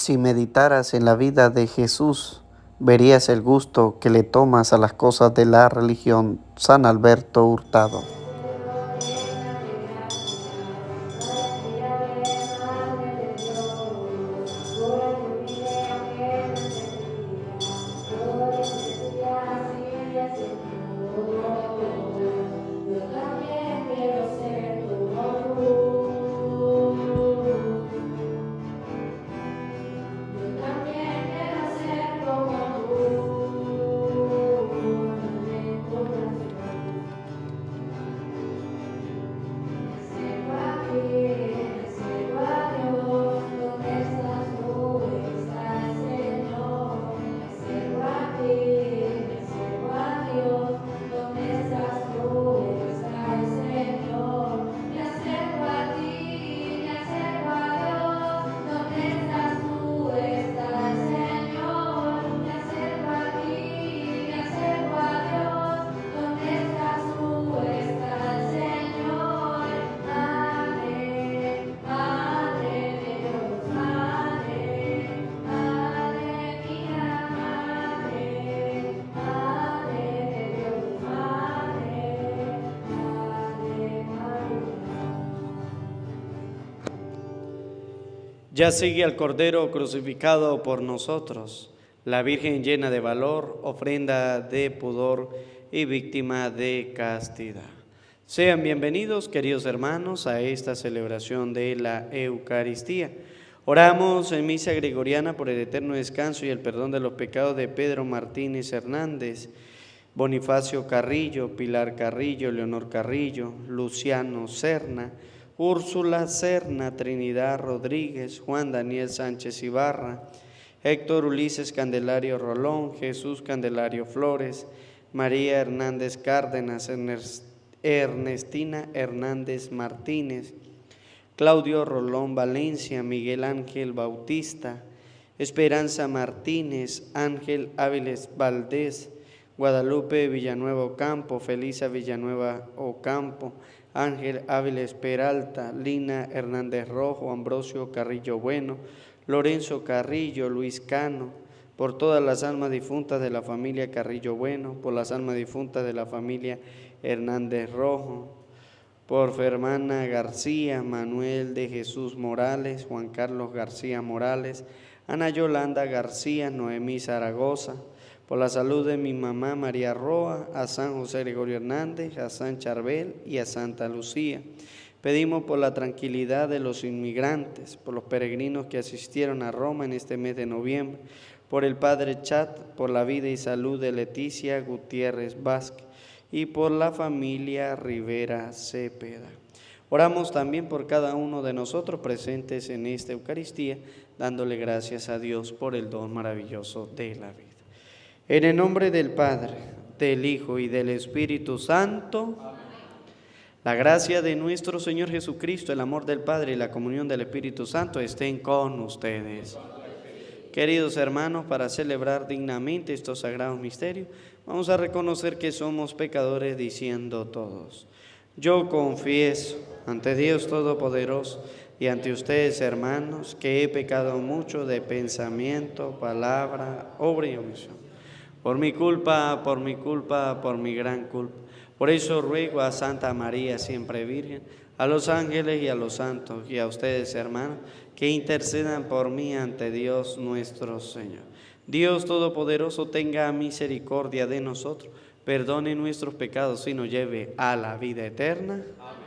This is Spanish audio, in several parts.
Si meditaras en la vida de Jesús, verías el gusto que le tomas a las cosas de la religión. San Alberto Hurtado. Ya sigue al Cordero crucificado por nosotros, la Virgen llena de valor, ofrenda de pudor y víctima de castidad. Sean bienvenidos, queridos hermanos, a esta celebración de la Eucaristía. Oramos en misa gregoriana por el eterno descanso y el perdón de los pecados de Pedro Martínez Hernández, Bonifacio Carrillo, Pilar Carrillo, Leonor Carrillo, Luciano Serna, Úrsula Serna, Trinidad Rodríguez, Juan Daniel Sánchez Ibarra, Héctor Ulises Candelario Rolón, Jesús Candelario Flores, María Hernández Cárdenas, Ernestina Hernández Martínez, Claudio Rolón Valencia, Miguel Ángel Bautista, Esperanza Martínez, Ángel Áviles Valdés, Guadalupe Villanueva Ocampo, Felisa Villanueva Ocampo, Ángel Áviles Peralta, Lina Hernández Rojo, Ambrosio Carrillo Bueno, Lorenzo Carrillo, Luis Cano, por todas las almas difuntas de la familia Carrillo Bueno, por las almas difuntas de la familia Hernández Rojo, por Fermana García, Manuel de Jesús Morales, Juan Carlos García Morales, Ana Yolanda García, Noemí Zaragoza, por la salud de mi mamá María Roa, a San José Gregorio Hernández, a San Charbel y a Santa Lucía. Pedimos por la tranquilidad de los inmigrantes, por los peregrinos que asistieron a Roma en este mes de noviembre, por el Padre Chat, por la vida y salud de Leticia Gutiérrez Vázquez y por la familia Rivera Cepeda. Oramos también por cada uno de nosotros presentes en esta Eucaristía, dándole gracias a Dios por el don maravilloso de la vida. En el nombre del Padre, del Hijo y del Espíritu Santo. Amén. La gracia de nuestro Señor Jesucristo, el amor del Padre y la comunión del Espíritu Santo estén con ustedes. Queridos hermanos, para celebrar dignamente estos sagrados misterios, vamos a reconocer que somos pecadores diciendo todos: yo confieso ante Dios Todopoderoso y ante ustedes, hermanos, que he pecado mucho de pensamiento, palabra, obra y omisión. Por mi culpa, por mi gran culpa. Por eso ruego a Santa María, siempre Virgen, a los ángeles y a los santos, y a ustedes, hermanos, que intercedan por mí ante Dios nuestro Señor. Dios Todopoderoso tenga misericordia de nosotros, perdone nuestros pecados y nos lleve a la vida eterna. Amén.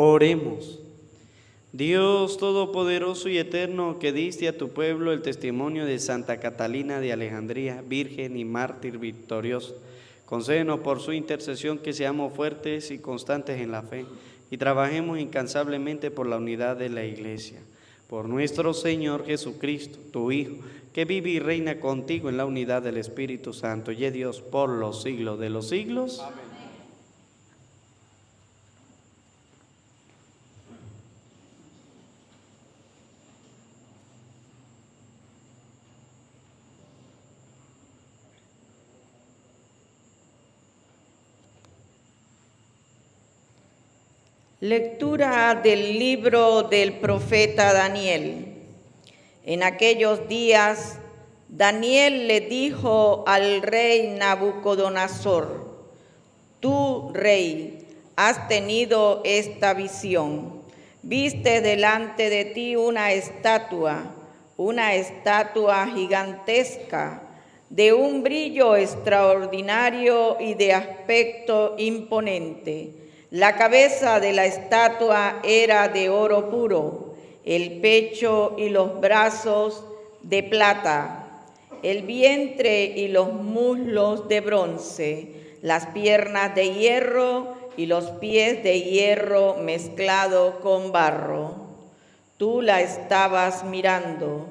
Oremos. Dios Todopoderoso y Eterno, que diste a tu pueblo el testimonio de Santa Catalina de Alejandría, virgen y mártir victoriosa, concédenos por su intercesión que seamos fuertes y constantes en la fe y trabajemos incansablemente por la unidad de la Iglesia. Por nuestro Señor Jesucristo, tu Hijo, que vive y reina contigo en la unidad del Espíritu Santo, y es Dios por los siglos de los siglos. Amén. Lectura del libro del profeta Daniel. En aquellos días, Daniel le dijo al rey Nabucodonosor: Tú, rey, has tenido esta visión. Viste delante de ti una estatua gigantesca, de un brillo extraordinario y de aspecto imponente. La cabeza de la estatua era de oro puro, el pecho y los brazos de plata, el vientre y los muslos de bronce, las piernas de hierro y los pies de hierro mezclado con barro. Tú la estabas mirando,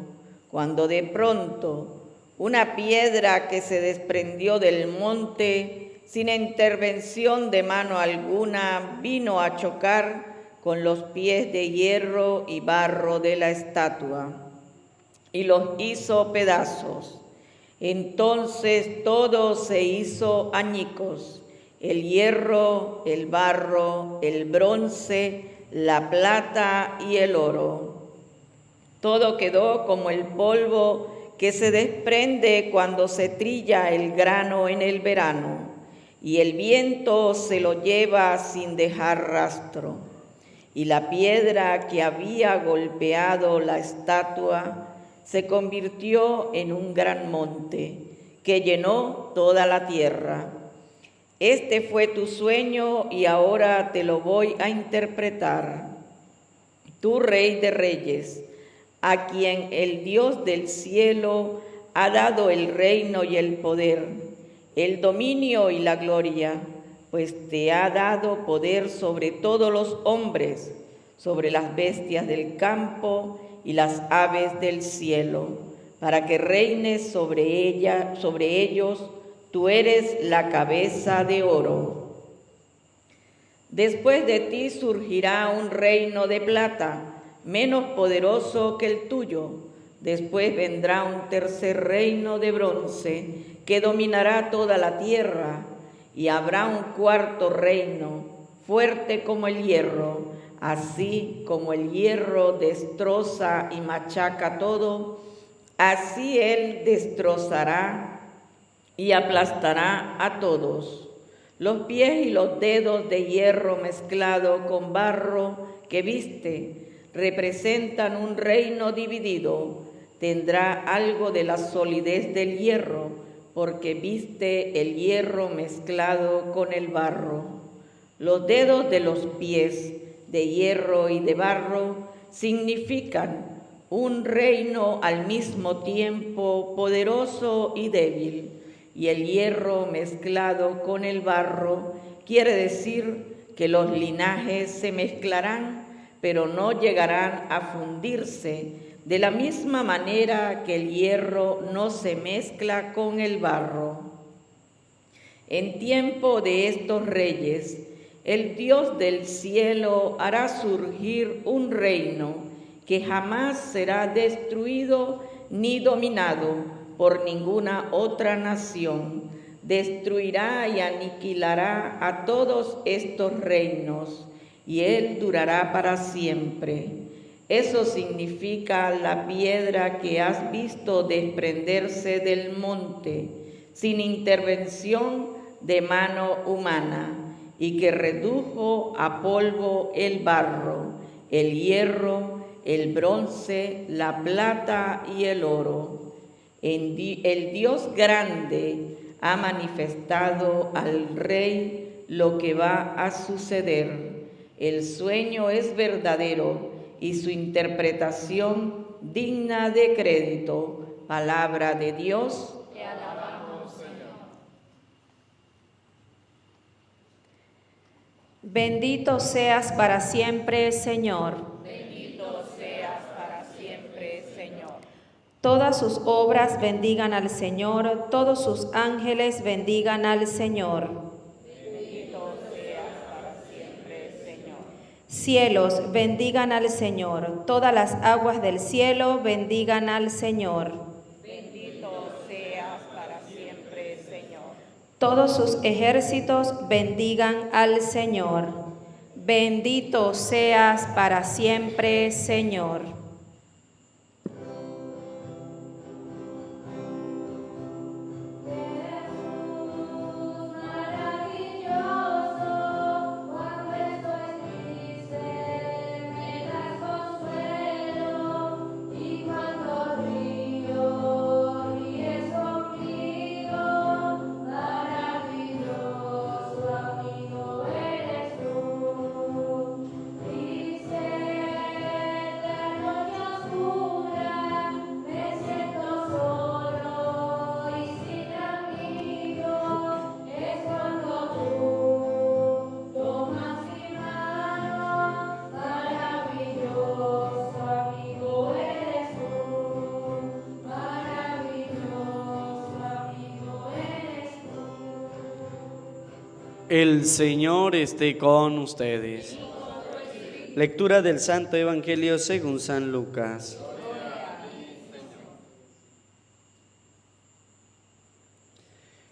cuando de pronto una piedra que se desprendió del monte, sin intervención de mano alguna, vino a chocar con los pies de hierro y barro de la estatua, y los hizo pedazos. Entonces todo se hizo añicos: el hierro, el barro, el bronce, la plata y el oro. Todo quedó como el polvo que se desprende cuando se trilla el grano en el verano, y el viento se lo lleva sin dejar rastro. Y la piedra que había golpeado la estatua se convirtió en un gran monte que llenó toda la tierra. Este fue tu sueño y ahora te lo voy a interpretar. Tú, Rey de Reyes, a quien el Dios del cielo ha dado el reino y el poder, el dominio y la gloria, pues te ha dado poder sobre todos los hombres, sobre las bestias del campo y las aves del cielo, para que reines sobre ellos. Tú eres la cabeza de oro. Después de ti surgirá un reino de plata, menos poderoso que el tuyo. Después vendrá un tercer reino de bronce, que dominará toda la tierra, y habrá un cuarto reino, fuerte como el hierro. Así como el hierro destroza y machaca todo, así él destrozará y aplastará a todos. Los pies y los dedos de hierro mezclado con barro que viste representan un reino dividido. Tendrá algo de la solidez del hierro, porque viste el hierro mezclado con el barro. Los dedos de los pies, de hierro y de barro, significan un reino al mismo tiempo poderoso y débil, y el hierro mezclado con el barro quiere decir que los linajes se mezclarán, pero no llegarán a fundirse, de la misma manera que el hierro no se mezcla con el barro. En tiempo de estos reyes, el Dios del cielo hará surgir un reino que jamás será destruido ni dominado por ninguna otra nación. Destruirá y aniquilará a todos estos reinos, y él durará para siempre. Eso significa la piedra que has visto desprenderse del monte, sin intervención de mano humana, y que redujo a polvo el barro, el hierro, el bronce, la plata y el oro. El Dios grande ha manifestado al rey lo que va a suceder. El sueño es verdadero y su interpretación digna de crédito. Palabra de Dios. Te alabamos, Señor. Bendito seas para siempre, Señor. Bendito seas para siempre, Señor. Todas sus obras bendigan al Señor, todos sus ángeles bendigan al Señor. Bendito seas para siempre, Señor. Cielos, bendigan al Señor, todas las aguas del cielo bendigan al Señor. Bendito seas para siempre, Señor. Todos sus ejércitos bendigan al Señor. Bendito seas para siempre, Señor. El Señor esté con ustedes. Lectura del Santo Evangelio según San Lucas.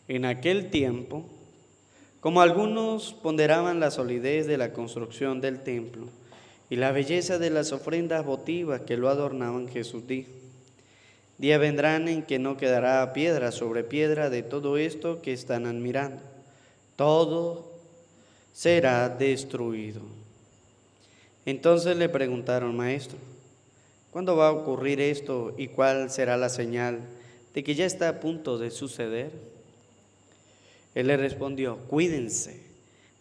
En aquel tiempo, como algunos ponderaban la solidez de la construcción del templo y la belleza de las ofrendas votivas que lo adornaban, Jesús dijo: días vendrán en que no quedará piedra sobre piedra de todo esto que están admirando. Todo será destruido. Entonces le preguntaron: Maestro, ¿cuándo va a ocurrir esto y cuál será la señal de que ya está a punto de suceder? Él le respondió: cuídense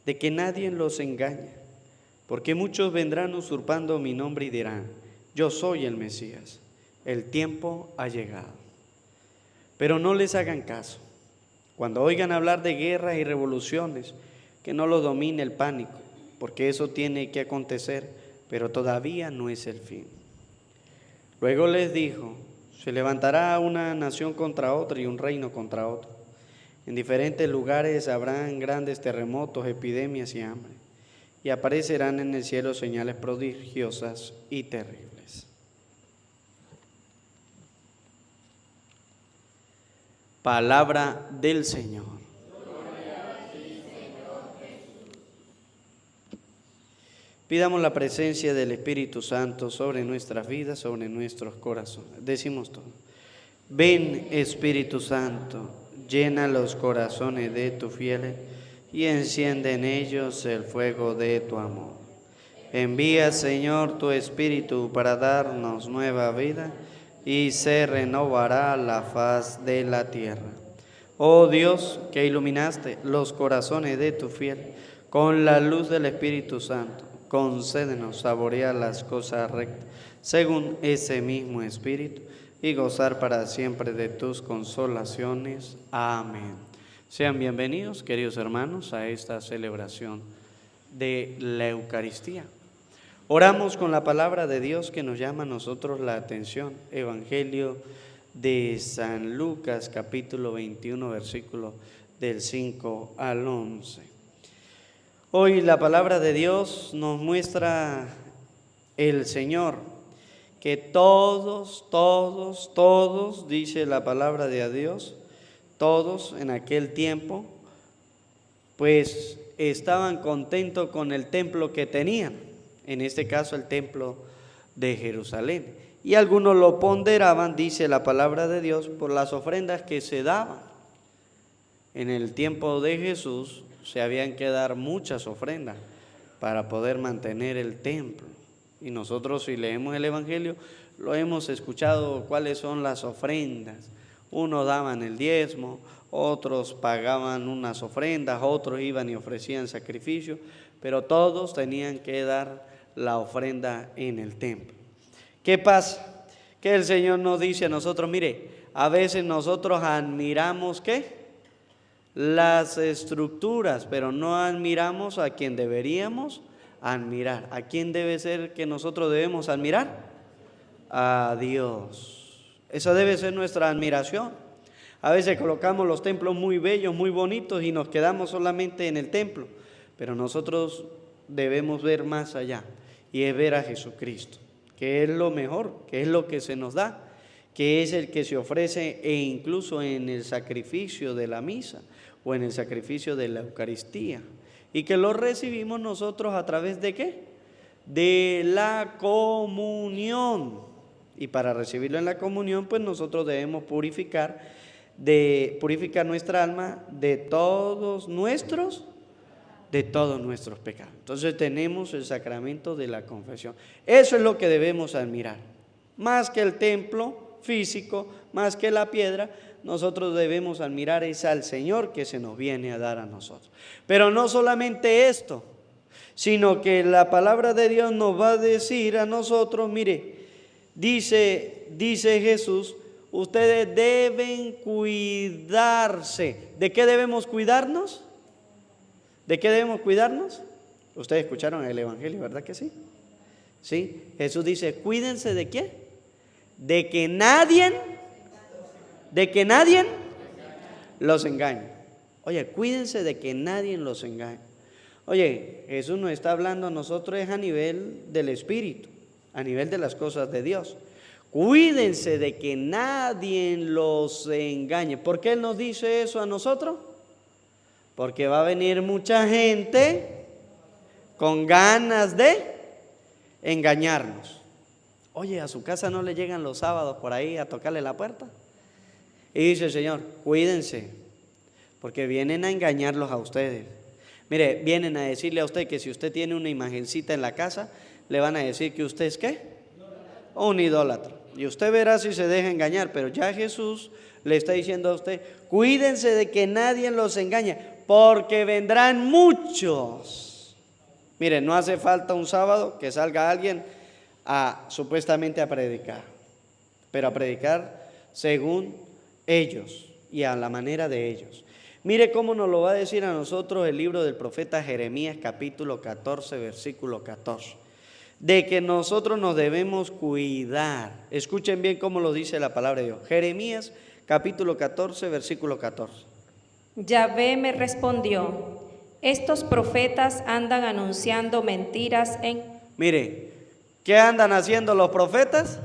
de que nadie los engañe, porque muchos vendrán usurpando mi nombre y dirán: yo soy el Mesías, el tiempo ha llegado. Pero no les hagan caso. Cuando oigan hablar de guerras y revoluciones, que no los domine el pánico, porque eso tiene que acontecer, pero todavía no es el fin. Luego les dijo: se levantará una nación contra otra y un reino contra otro. En diferentes lugares habrán grandes terremotos, epidemias y hambre, y aparecerán en el cielo señales prodigiosas y terribles. Palabra del Señor. Pidamos la presencia del Espíritu Santo sobre nuestras vidas, sobre nuestros corazones. Decimos todo: ven, Espíritu Santo, llena los corazones de tus fieles y enciende en ellos el fuego de tu amor. Envía, Señor, tu Espíritu para darnos nueva vida y se renovará la faz de la tierra. Oh Dios, que iluminaste los corazones de tu fiel con la luz del Espíritu Santo, concédenos saborear las cosas rectas según ese mismo Espíritu y gozar para siempre de tus consolaciones. Amén. Sean bienvenidos, queridos hermanos, a esta celebración de la Eucaristía. Oramos con la palabra de Dios que nos llama a nosotros la atención. Evangelio de San Lucas, capítulo 21, versículo del 5 al 11. Hoy la palabra de Dios nos muestra el Señor, que todos, dice la palabra de Dios, todos en aquel tiempo, pues estaban contentos con el templo que tenían. En este caso el templo de Jerusalén. Y algunos lo ponderaban, dice la palabra de Dios, por las ofrendas que se daban. En el tiempo de Jesús se habían que dar muchas ofrendas para poder mantener el templo. Y nosotros, si leemos el Evangelio, lo hemos escuchado cuáles son las ofrendas. Unos daban el diezmo, otros pagaban unas ofrendas, otros iban y ofrecían sacrificios, pero todos tenían que dar la ofrenda en el templo. ¿Qué pasa? Que el Señor nos dice a nosotros, mire, a veces nosotros admiramos ¿qué? Las estructuras, pero no admiramos a quien deberíamos admirar. ¿A quién debe ser que nosotros debemos admirar? A Dios. Esa debe ser nuestra admiración. A veces colocamos los templos muy bellos, muy bonitos y nos quedamos solamente en el templo, pero nosotros debemos ver más allá y es ver a Jesucristo, que es lo mejor, que es lo que se nos da, que es el que se ofrece e incluso en el sacrificio de la misa o en el sacrificio de la Eucaristía, y que lo recibimos nosotros a través de ¿qué? De la comunión. Y para recibirlo en la comunión, pues nosotros debemos purificar nuestra alma de todos nuestros pecados. Entonces tenemos el sacramento de la confesión. Eso es lo que debemos admirar. Más que el templo físico, más que la piedra, nosotros debemos admirar es al Señor que se nos viene a dar a nosotros. Pero no solamente esto, sino que la palabra de Dios nos va a decir a nosotros, mire, dice Jesús, ustedes deben cuidarse. ¿De qué debemos cuidarnos? ¿De qué debemos cuidarnos? Ustedes escucharon el Evangelio, ¿verdad que sí? Sí, Jesús dice, cuídense ¿de qué? De que nadie los engañe. Oye, cuídense de que nadie los engañe. Oye, Jesús nos está hablando a nosotros es a nivel del Espíritu, a nivel de las cosas de Dios. Cuídense de que nadie los engañe. ¿Por qué Él nos dice eso a nosotros? Porque va a venir mucha gente con ganas de engañarnos. Oye, a su casa no le llegan los sábados por ahí a tocarle la puerta. Y dice el Señor, cuídense, porque vienen a engañarlos a ustedes. Mire, vienen a decirle a usted que si usted tiene una imagencita en la casa, le van a decir que usted es ¿qué? Un idólatra. Y usted verá si se deja engañar, pero ya Jesús le está diciendo a usted, cuídense de que nadie los engañe, porque vendrán muchos. Mire, no hace falta un sábado que salga alguien supuestamente a predicar, pero a predicar según ellos y a la manera de ellos. Mire cómo nos lo va a decir a nosotros el libro del profeta Jeremías, capítulo 14, versículo 14. De que nosotros nos debemos cuidar. Escuchen bien cómo lo dice la palabra de Dios. Jeremías, capítulo 14, versículo 14. Yahvé me respondió, estos profetas andan anunciando mentiras en... Mire, ¿qué andan haciendo los profetas?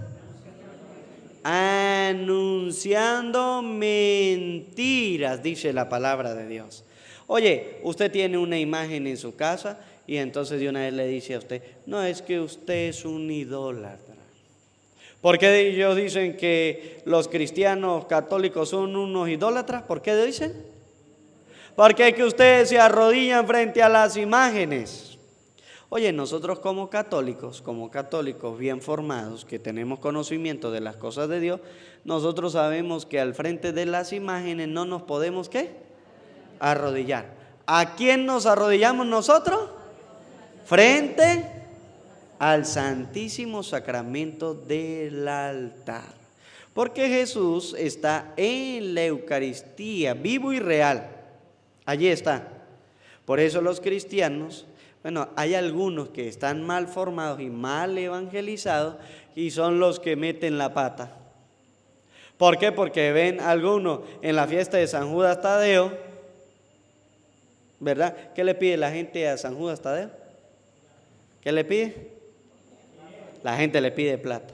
Anunciando mentiras, dice la palabra de Dios. Oye, usted tiene una imagen en su casa y entonces de una vez le dice a usted, no, es que usted es un idólatra. ¿Por qué ellos dicen que los cristianos católicos son unos idólatras? ¿Por qué dicen? Porque es que ustedes se arrodillan frente a las imágenes. Oye, nosotros como católicos bien formados, que tenemos conocimiento de las cosas de Dios, nosotros sabemos que al frente de las imágenes no nos podemos, ¿qué? Arrodillar. ¿A quién nos arrodillamos nosotros? Frente al Santísimo Sacramento del altar. Porque Jesús está en la Eucaristía, vivo y real. Allí está. Por eso los cristianos, bueno, hay algunos que están mal formados y mal evangelizados y son los que meten la pata. ¿Por qué? Porque ven a algunos en la fiesta de San Judas Tadeo, ¿verdad? ¿Qué le pide la gente a San Judas Tadeo? ¿Qué le pide? La gente le pide plata.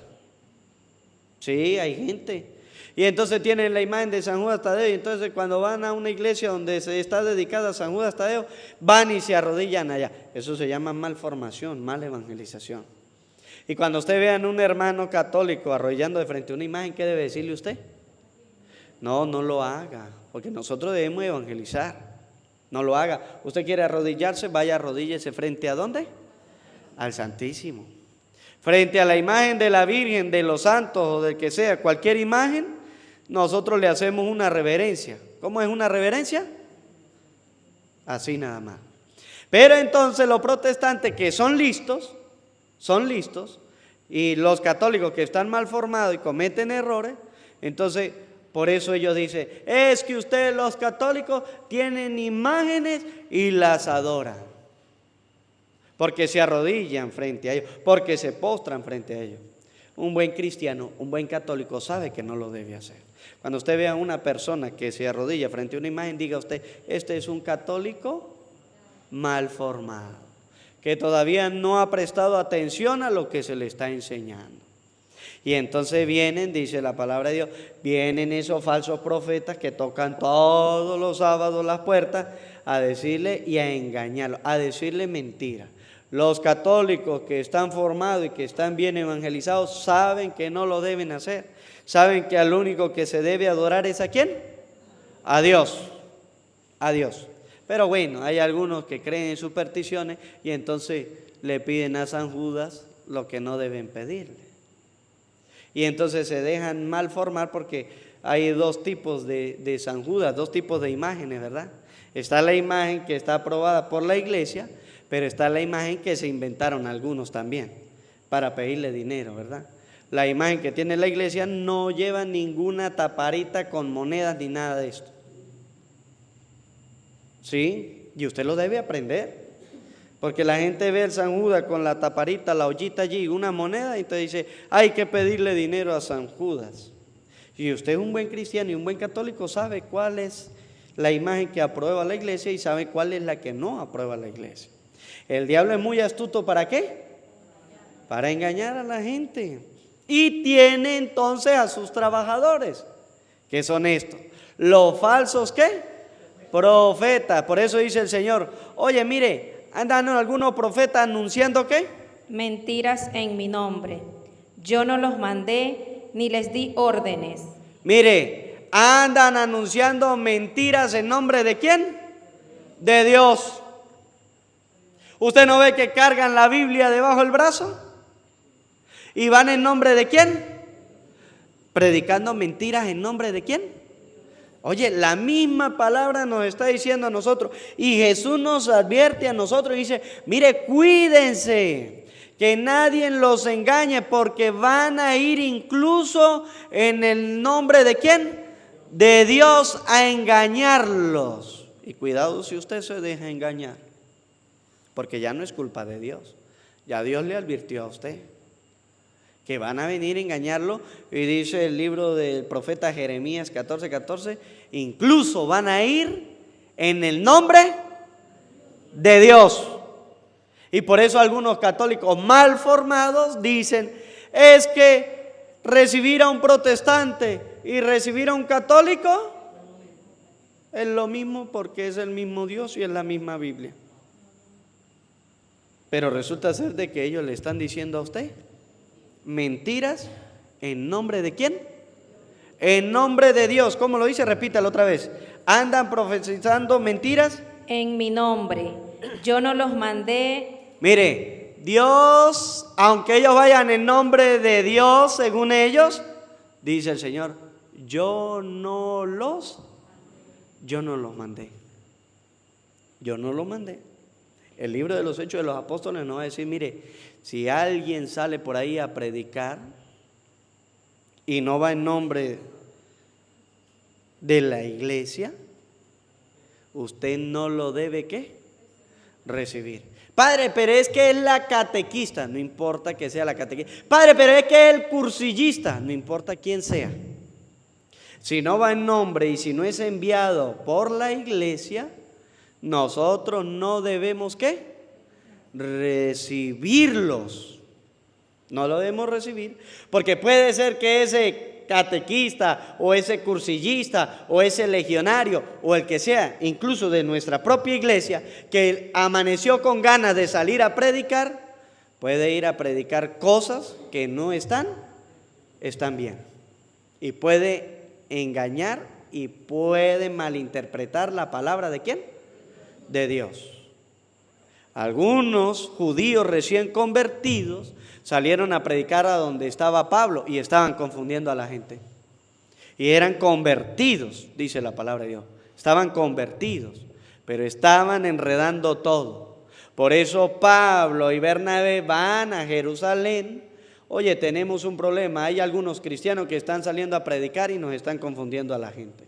Sí, hay gente. Y entonces tienen la imagen de San Judas Tadeo y entonces cuando van a una iglesia donde se está dedicada a San Judas Tadeo, van y se arrodillan allá. Eso se llama malformación, mala evangelización. Y cuando usted vea a un hermano católico arrodillando de frente a una imagen, ¿qué debe decirle usted? No, no lo haga, porque nosotros debemos evangelizar. No lo haga. Usted quiere arrodillarse, vaya, arrodíllese frente a ¿dónde? Al Santísimo. Frente a la imagen de la Virgen, de los santos o del que sea, cualquier imagen, nosotros le hacemos una reverencia. ¿Cómo es una reverencia? Así nada más. Pero entonces los protestantes que son listos, y los católicos que están mal formados y cometen errores, entonces por eso ellos dicen, es que ustedes los católicos tienen imágenes y las adoran, porque se arrodillan frente a ellos, porque se postran frente a ellos. Un buen cristiano, un buen católico sabe que no lo debe hacer. Cuando usted vea a una persona que se arrodilla frente a una imagen, diga usted, este es un católico mal formado, que todavía no ha prestado atención a lo que se le está enseñando. Y entonces vienen, dice la palabra de Dios, vienen esos falsos profetas que tocan todos los sábados las puertas a decirle y a engañarlo, a decirle mentiras. Los católicos que están formados y que están bien evangelizados saben que no lo deben hacer. Saben que al único que se debe adorar es ¿a quién? A Dios. A Dios. Pero bueno, hay algunos que creen en supersticiones y entonces le piden a San Judas lo que no deben pedirle. Y entonces se dejan mal formar porque hay dos tipos de San Judas, dos tipos de imágenes, ¿verdad? Está la imagen que está aprobada por la iglesia, pero está la imagen que se inventaron algunos también para pedirle dinero, ¿verdad? La imagen que tiene la iglesia no lleva ninguna taparita con monedas ni nada de esto. ¿Sí? Y usted lo debe aprender. Porque la gente ve al San Judas con la taparita, la ollita allí, una moneda, y entonces dice, hay que pedirle dinero a San Judas. Y usted es un buen cristiano y un buen católico, sabe cuál es la imagen que aprueba la iglesia y sabe cuál es la que no aprueba la iglesia. El diablo es muy astuto, ¿para qué? Para engañar a la gente. Y tiene entonces a sus trabajadores, que son estos. Los falsos, ¿qué? Profetas. Por eso dice el Señor, oye, mire, andan algunos profetas anunciando ¿qué? Mentiras en mi nombre. Yo no los mandé ni les di órdenes. Mire, andan anunciando mentiras en nombre ¿de quién? De Dios. ¿Usted no ve que cargan la Biblia debajo del brazo? ¿Y van en nombre de quién? Predicando mentiras en nombre de quién? Oye, la misma palabra nos está diciendo a nosotros y Jesús nos advierte a nosotros y dice, mire, cuídense, que nadie los engañe porque van a ir incluso en el nombre de quién? De Dios a engañarlos. Y cuidado si usted se deja engañar, porque ya no es culpa de Dios, ya Dios le advirtió a usted que van a venir a engañarlo, y dice el libro del profeta Jeremías 14:14, incluso van a ir en el nombre de Dios. Y por eso algunos católicos mal formados dicen, es que recibir a un protestante y recibir a un católico es lo mismo porque es el mismo Dios y es la misma Biblia. Pero resulta ser de que ellos le están diciendo a usted mentiras en nombre de quién? En nombre de Dios. ¿Cómo lo dice? Repítalo otra vez. Andan profetizando mentiras en mi nombre. Yo no los mandé. Mire, Dios, aunque ellos vayan en nombre de Dios, según ellos, dice el Señor, yo no los mandé. Yo no los mandé. El libro de los Hechos de los Apóstoles nos va a decir, mire, si alguien sale por ahí a predicar y no va en nombre de la iglesia, usted no lo debe, ¿qué? Recibir. Padre, pero es que es la catequista, no importa que sea la catequista. Padre, pero es que es el cursillista, no importa quién sea. Si no va en nombre y si no es enviado por la iglesia, nosotros no debemos ¿qué? Recibirlos. No lo debemos recibir, porque puede ser que ese catequista o ese cursillista o ese legionario o el que sea, incluso de nuestra propia iglesia, que amaneció con ganas de salir a predicar, puede ir a predicar cosas que no están bien, y puede engañar y puede malinterpretar la palabra ¿de quién? De Dios. Algunos judíos recién convertidos salieron a predicar a donde estaba Pablo y estaban confundiendo a la gente. Y eran convertidos, dice la palabra de Dios. Estaban convertidos, pero estaban enredando todo. Por eso Pablo y Bernabé van a Jerusalén. Oye, tenemos un problema. Hay algunos cristianos que están saliendo a predicar y nos están confundiendo a la gente.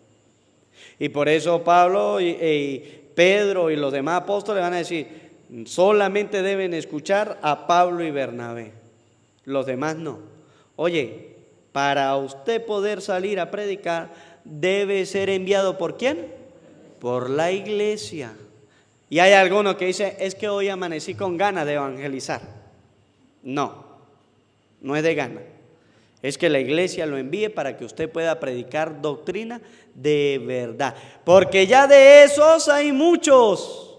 Y por eso Pablo y Pedro y los demás apóstoles van a decir, solamente deben escuchar a Pablo y Bernabé. Los demás no. Oye, para usted poder salir a predicar, debe ser enviado ¿por quién? Por la iglesia. Y hay algunos que dicen, es que hoy amanecí con ganas de evangelizar. No, no es de gana. Es que la iglesia lo envíe para que usted pueda predicar doctrina de verdad. Porque ya de esos hay muchos.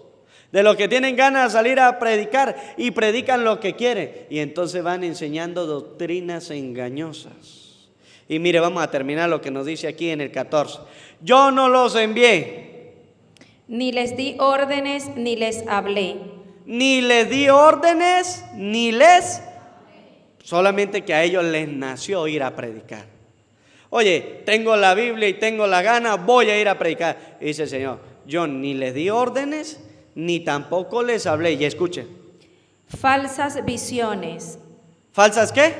De los que tienen ganas de salir a predicar y predican lo que quieren. Y entonces van enseñando doctrinas engañosas. Y mire, vamos a terminar lo que nos dice aquí en el 14. Yo no los envié. Ni les di órdenes, ni les hablé. Ni les di órdenes, ni les... Solamente que a ellos les nació ir a predicar. Oye, tengo la Biblia y tengo la gana, voy a ir a predicar. Y dice el Señor, yo ni les di órdenes, ni tampoco les hablé. Y escuchen. Falsas visiones. ¿Falsas qué?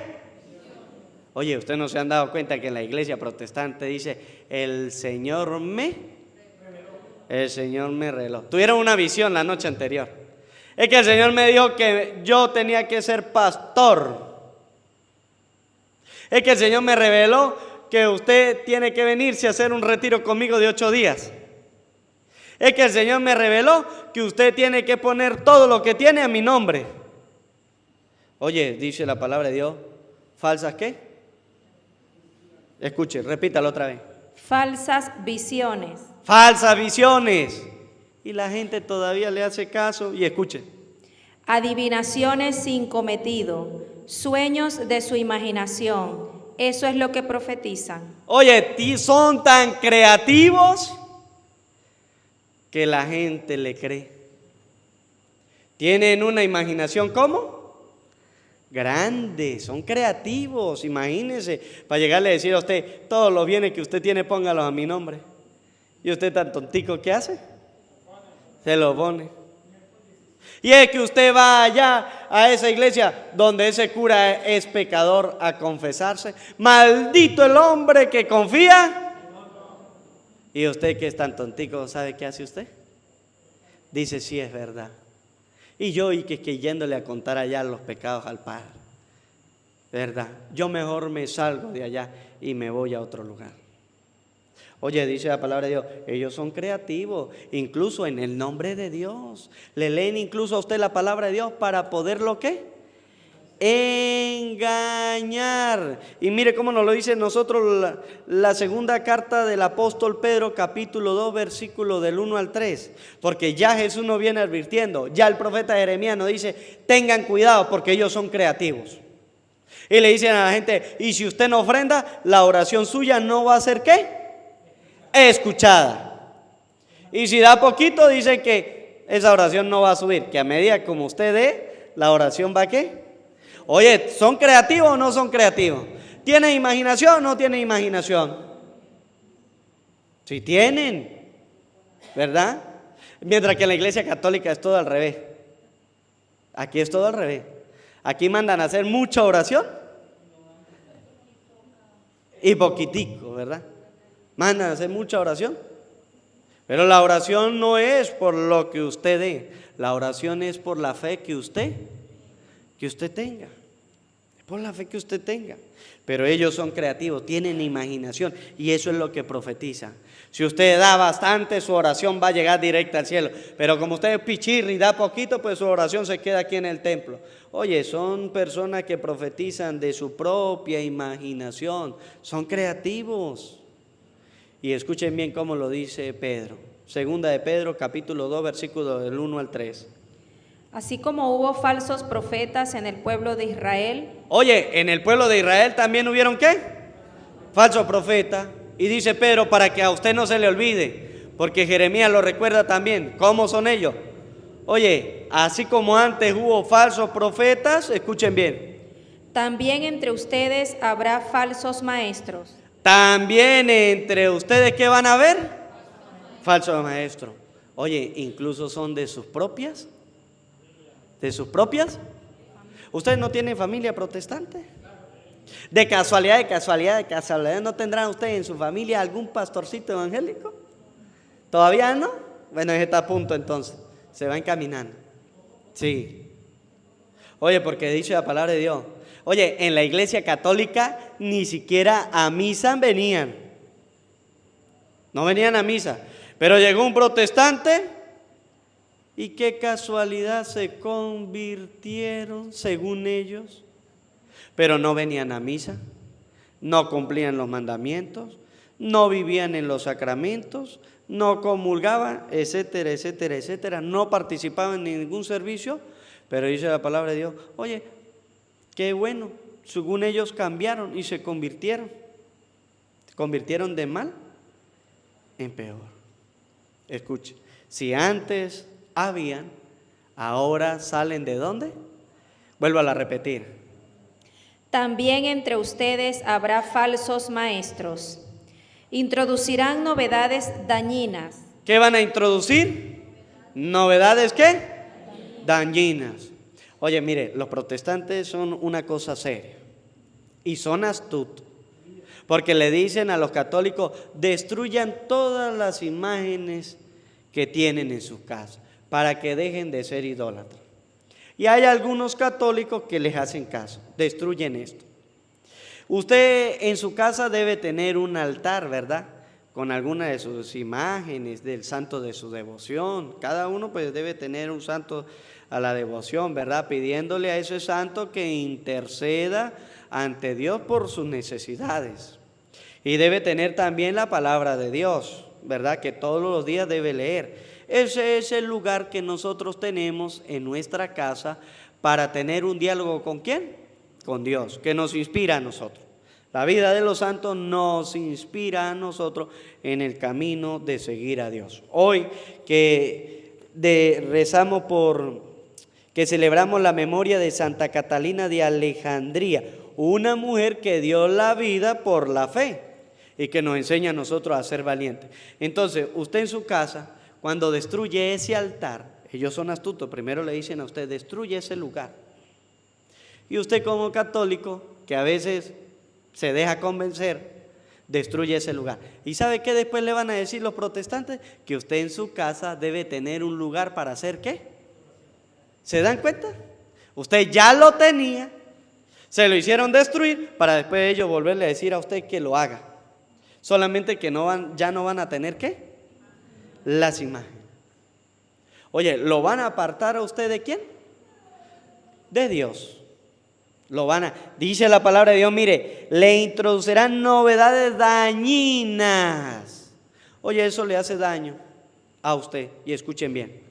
Oye, ustedes no se han dado cuenta que en la iglesia protestante dice, el Señor me reveló. Tuvieron una visión la noche anterior. Es que el Señor me dijo que yo tenía que ser pastor. Es que el Señor me reveló que usted tiene que venirse a hacer un retiro conmigo de 8 días. Es que el Señor me reveló que usted tiene que poner todo lo que tiene a mi nombre. Oye, dice la palabra de Dios, ¿falsas qué? Escuche, repítalo otra vez. Falsas visiones. Falsas visiones. Y la gente todavía le hace caso. Y escuche. Adivinaciones sin cometido. Sueños de su imaginación. Eso es lo que profetizan. Oye, son tan creativos que la gente le cree. Tienen una imaginación, ¿cómo? Grande, son creativos. Imagínense, para llegarle a decir a usted, todos los bienes que usted tiene, póngalos a mi nombre. Y usted tan tontico, ¿qué hace? Se lo pone. Y es que usted va allá a esa iglesia donde ese cura es pecador a confesarse. Maldito el hombre que confía. Y usted que es tan tontico, ¿sabe qué hace usted? Dice, sí, es verdad. Y yo, y que yéndole a contar allá los pecados al Padre. ¿Verdad? Yo mejor me salgo de allá y me voy a otro lugar. Oye, dice la palabra de Dios, ellos son creativos, incluso en el nombre de Dios. Le leen incluso a usted la palabra de Dios para poderlo, ¿qué? Engañar. Y mire cómo nos lo dice nosotros la segunda carta del apóstol Pedro, capítulo 2, versículo del 1 al 3. Porque ya Jesús nos viene advirtiendo, ya el profeta Jeremías nos dice, tengan cuidado porque ellos son creativos. Y le dicen a la gente, y si usted no ofrenda, la oración suya no va a ser ¿qué? Escuchada. Y si da poquito, dice que esa oración no va a subir, que a medida como usted dé, la oración va a ¿qué? Oye, ¿son creativos o no son creativos? ¿Tienen imaginación o no tienen imaginación? Sí tienen, ¿verdad? Mientras que en la iglesia católica es todo al revés. Aquí es todo al revés. Aquí mandan a hacer mucha oración y poquitico, ¿verdad? Mandan a hacer mucha oración. Pero la oración no es por lo que usted dé. La oración es por la fe que usted tenga. Por la fe que usted tenga. Pero ellos son creativos, tienen imaginación. Y eso es lo que profetizan. Si usted da bastante, su oración va a llegar directa al cielo. Pero como usted es pichirri y da poquito, pues su oración se queda aquí en el templo. Oye, son personas que profetizan de su propia imaginación. Son creativos. Y escuchen bien cómo lo dice Pedro. Segunda de Pedro, capítulo 2, versículo del 1 al 3. Así como hubo falsos profetas en el pueblo de Israel. Oye, en el pueblo de Israel también hubieron ¿qué? Falsos profetas. Y dice Pedro, para que a usted no se le olvide, porque Jeremías lo recuerda también. ¿Cómo son ellos? Oye, así como antes hubo falsos profetas, escuchen bien. También entre ustedes habrá falsos maestros. También entre ustedes, ¿qué van a ver? Falsos maestros. Oye, incluso son de sus propias de sus propias. ¿Ustedes no tienen familia protestante? De casualidad, ¿no tendrán ustedes en su familia algún pastorcito evangélico? ¿Todavía no? Bueno, está a punto entonces, se va encaminando. Sí. Oye, porque dice la palabra de Dios. Oye, en la iglesia católica ni siquiera a misa venían. No venían a misa. Pero llegó un protestante y qué casualidad se convirtieron según ellos. Pero no venían a misa, no cumplían los mandamientos, no vivían en los sacramentos, no comulgaban, etcétera, etcétera, etcétera. No participaban en ningún servicio. Pero dice la palabra de Dios, oye, qué bueno, según ellos cambiaron y se convirtieron de mal en peor. Escuche, si antes habían, ahora salen ¿de dónde? Vuelvo a repetir. También entre ustedes habrá falsos maestros. Introducirán novedades dañinas. ¿Qué van a introducir? ¿Novedades qué? Dañinas. Oye, mire, los protestantes son una cosa seria y son astutos, porque le dicen a los católicos, destruyan todas las imágenes que tienen en su casa para que dejen de ser idólatras. Y hay algunos católicos que les hacen caso, destruyen esto. Usted en su casa debe tener un altar, ¿verdad? Con alguna de sus imágenes, del santo de su devoción. Cada uno pues debe tener un santo a la devoción, ¿verdad? Pidiéndole a ese santo que interceda ante Dios por sus necesidades. Y debe tener también la palabra de Dios, ¿verdad? Que todos los días debe leer. Ese es el lugar que nosotros tenemos en nuestra casa para tener un diálogo ¿con quién? Con Dios, que nos inspira a nosotros. La vida de los santos nos inspira a nosotros en el camino de seguir a Dios. Hoy que rezamos que celebramos la memoria de Santa Catalina de Alejandría, una mujer que dio la vida por la fe y que nos enseña a nosotros a ser valientes. Entonces, usted en su casa, cuando destruye ese altar, ellos son astutos, primero le dicen a usted, destruye ese lugar. Y usted como católico, que a veces se deja convencer, destruye ese lugar. ¿Y sabe qué después le van a decir los protestantes? Que usted en su casa debe tener un lugar para hacer ¿qué? ¿Se dan cuenta? Usted ya lo tenía, se lo hicieron destruir para después ellos volverle a decir a usted que lo haga. Solamente que ya no van a tener ¿qué? Las imágenes. Oye, ¿lo van a apartar a usted de quién? De Dios. Dice la palabra de Dios, mire, le introducirán novedades dañinas. Oye, eso le hace daño a usted. Y escuchen bien.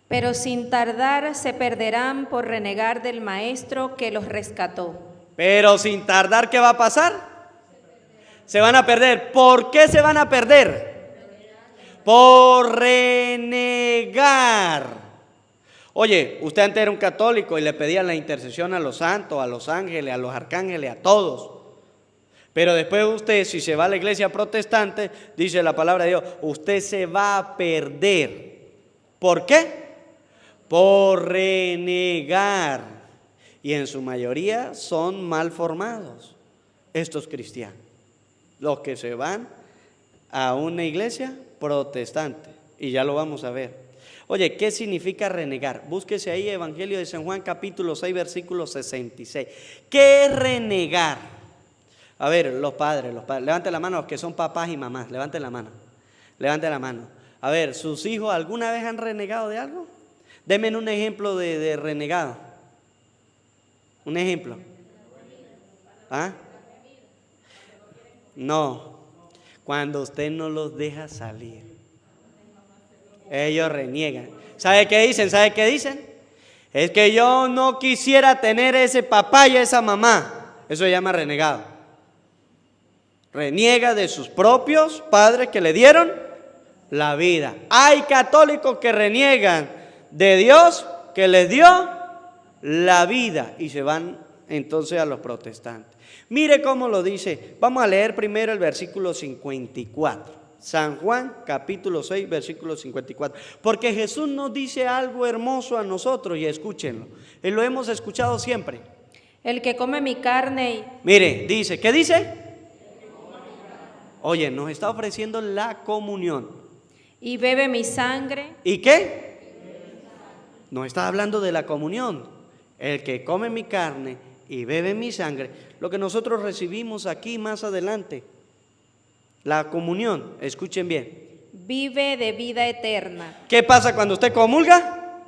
Pero sin tardar se perderán por renegar del Maestro que los rescató. Pero sin tardar, ¿qué va a pasar? Se van a perder. ¿Por qué se van a perder? Por renegar. Oye, usted antes era un católico y le pedía la intercesión a los santos, a los ángeles, a los arcángeles, a todos. Pero después usted, si se va a la iglesia protestante, dice la palabra de Dios, usted se va a perder. ¿Por qué? Por renegar. Y en su mayoría son mal formados estos cristianos, los que se van a una iglesia protestante. Y ya lo vamos a ver. Oye, ¿qué significa renegar? Búsquese ahí Evangelio de San Juan capítulo 6 versículo 66. ¿Qué es renegar? A ver, los padres, levanten la mano los que son papás y mamás, levanten la mano. A ver, ¿sus hijos alguna vez han renegado de algo? Denme un ejemplo de renegado. Un ejemplo. ¿Ah? No, cuando usted no los deja salir. Ellos reniegan. ¿Sabe qué dicen? Es que yo no quisiera tener ese papá y esa mamá. Eso se llama renegado. Reniega de sus propios padres que le dieron la vida. Hay católicos que reniegan de Dios que les dio la vida y se van entonces a los protestantes. Mire cómo lo dice. Vamos a leer primero el versículo 54. San Juan capítulo 6 versículo 54. Porque Jesús nos dice algo hermoso a nosotros y escúchenlo. Y lo hemos escuchado siempre. El que come mi carne Mire, dice, ¿qué dice? Oye, nos está ofreciendo la comunión. y bebe mi sangre, ¿Y qué? Nos está hablando de la comunión. El que come mi carne y bebe mi sangre, lo que nosotros recibimos aquí más adelante. La comunión, escuchen bien. vive de vida eterna. ¿Qué pasa cuando usted comulga?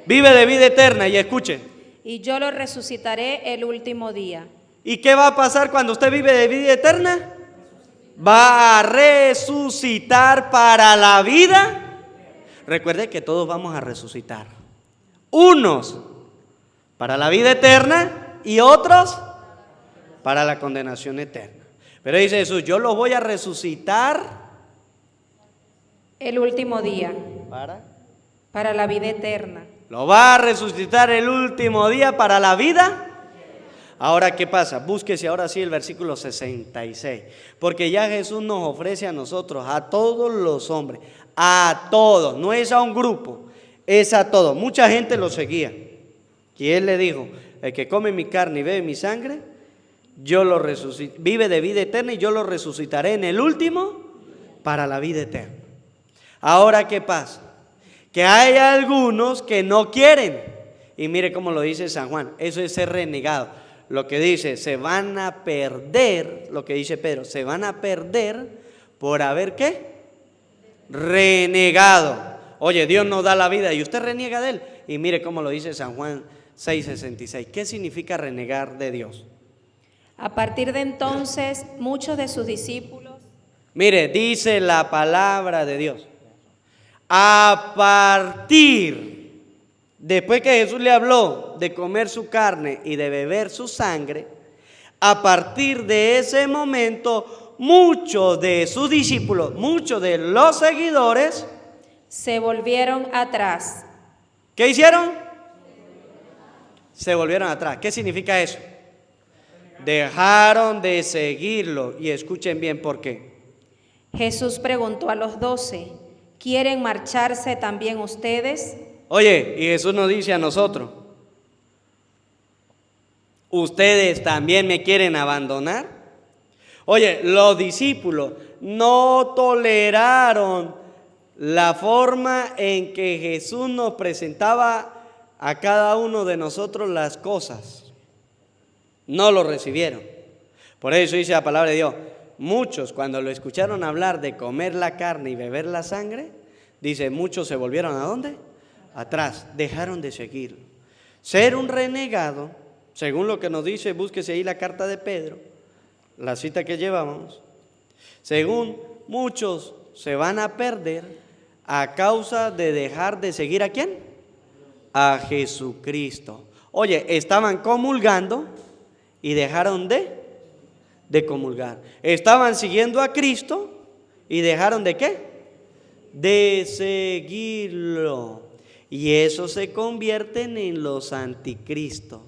Vive de vida eterna, y escuchen. Y yo lo resucitaré el último día. ¿Y qué va a pasar cuando usted vive de vida eterna? Va a resucitar para la vida. Recuerde que todos vamos a resucitar. Unos para la vida eterna y otros para la condenación eterna. Pero dice Jesús, yo los voy a resucitar. El último día, ¿Para? para la vida eterna. Lo va a resucitar el último día para la vida. Ahora, ¿qué pasa? Búsquese ahora sí el versículo 66. Porque ya Jesús nos ofrece a nosotros, a todos los hombres, a todos, no es a un grupo, es a todos. Mucha gente lo seguía. Y él le dijo, el que come mi carne y bebe mi sangre, yo lo vive de vida eterna y yo lo resucitaré en el último para la vida eterna. Ahora, ¿qué pasa? Que hay algunos que no quieren. Y mire cómo lo dice San Juan, eso es ser renegado. Lo que dice, se van a perder, lo que dice Pedro, se van a perder por haber ¿qué? Renegado. Oye, Dios nos da la vida y usted reniega de Él. Y mire cómo lo dice San Juan 6:66. ¿Qué significa renegar de Dios? A partir de entonces, muchos de sus discípulos, Mire, dice la palabra de Dios. A partir, después que Jesús le habló de comer su carne y de beber su sangre, a partir de ese momento, muchos de sus discípulos, muchos de los seguidores, se volvieron atrás. ¿qué hicieron? Se volvieron atrás. ¿Qué significa eso? Dejaron de seguirlo. Y escuchen bien por qué. Jesús preguntó a los 12, ¿quieren marcharse también ustedes? Oye, y Jesús nos dice a nosotros, ¿ustedes también me quieren abandonar? Oye, los discípulos no toleraron la forma en que Jesús nos presentaba a cada uno de nosotros las cosas. No lo recibieron. Por eso dice la palabra de Dios, muchos cuando lo escucharon hablar de comer la carne y beber la sangre, dice, muchos se volvieron ¿a dónde? Atrás, dejaron de seguir. Ser un renegado, según lo que nos dice, búsquese ahí la carta de Pedro, la cita que llevábamos, según muchos se van a perder a causa de dejar de seguir ¿a quién? A Jesucristo. Oye, estaban comulgando y dejaron de comulgar. Estaban siguiendo a Cristo y dejaron ¿de qué? De seguirlo. Y eso se convierten en los anticristos.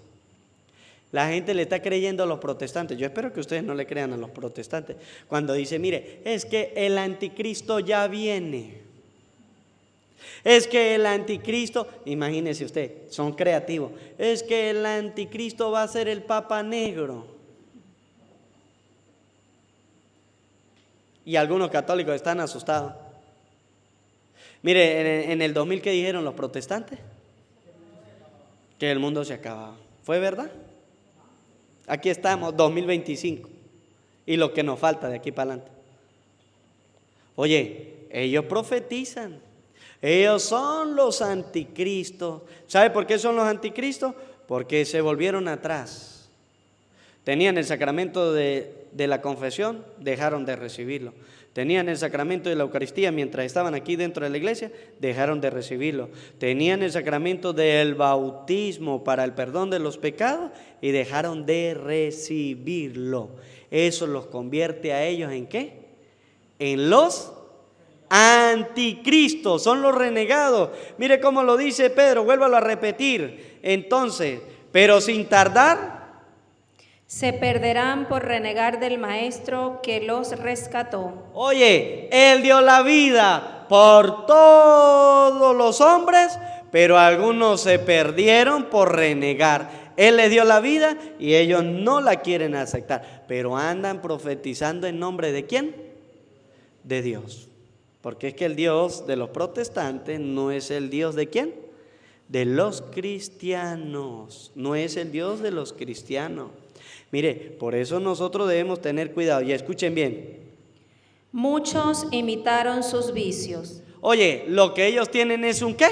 La gente le está creyendo a los protestantes. Yo espero que ustedes no le crean a los protestantes cuando dice, mire, es que el anticristo ya viene. Es que el anticristo, imagínese usted, son creativos. Es que el anticristo va a ser el Papa Negro. Y algunos católicos están asustados. Mire, en el 2000, ¿qué dijeron los protestantes? Que el mundo se acababa. ¿Fue verdad? Aquí estamos, 2025. Y lo que nos falta de aquí para adelante. Oye, ellos profetizan. Ellos son los anticristos. ¿Sabe por qué son los anticristos? Porque se volvieron atrás. Tenían el sacramento de la confesión, dejaron de recibirlo. Tenían el sacramento de la Eucaristía mientras estaban aquí dentro de la iglesia, dejaron de recibirlo. Tenían el sacramento del bautismo para el perdón de los pecados y dejaron de recibirlo. Eso los convierte a ellos ¿en qué? En los anticristos, son los renegados. Mire cómo lo dice Pedro, vuélvalo a repetir. Entonces, pero sin tardar, Se perderán por renegar del Maestro que los rescató. Oye, Él dio la vida por todos los hombres, pero algunos se perdieron por renegar. Él les dio la vida y ellos no la quieren aceptar, pero andan profetizando en nombre ¿de quién? De Dios. Porque es que el Dios de los protestantes no es el Dios ¿de quién? De los cristianos. No es el Dios de los cristianos. Mire, por eso nosotros debemos tener cuidado. Y escuchen bien. Muchos imitaron sus vicios. Oye, lo que ellos tienen es un ¿qué?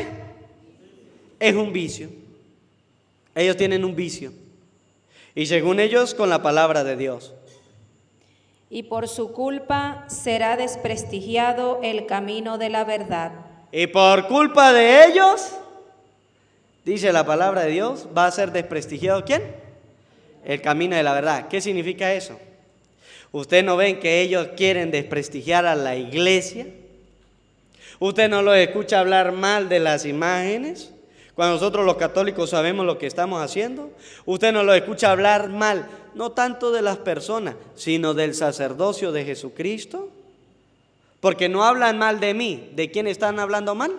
Es un vicio. Ellos tienen un vicio. Y según ellos, con la palabra de Dios. Y por su culpa será desprestigiado el camino de la verdad. Y por culpa de ellos, dice la palabra de Dios, va a ser desprestigiado ¿quién? El camino de la verdad. ¿Qué significa eso? ¿Usted no ven que ellos quieren desprestigiar a la iglesia? ¿Usted no los escucha hablar mal de las imágenes? Cuando nosotros los católicos sabemos lo que estamos haciendo. ¿Usted no los escucha hablar mal, no tanto de las personas, sino del sacerdocio de Jesucristo? Porque no hablan mal de mí. ¿De quién están hablando mal?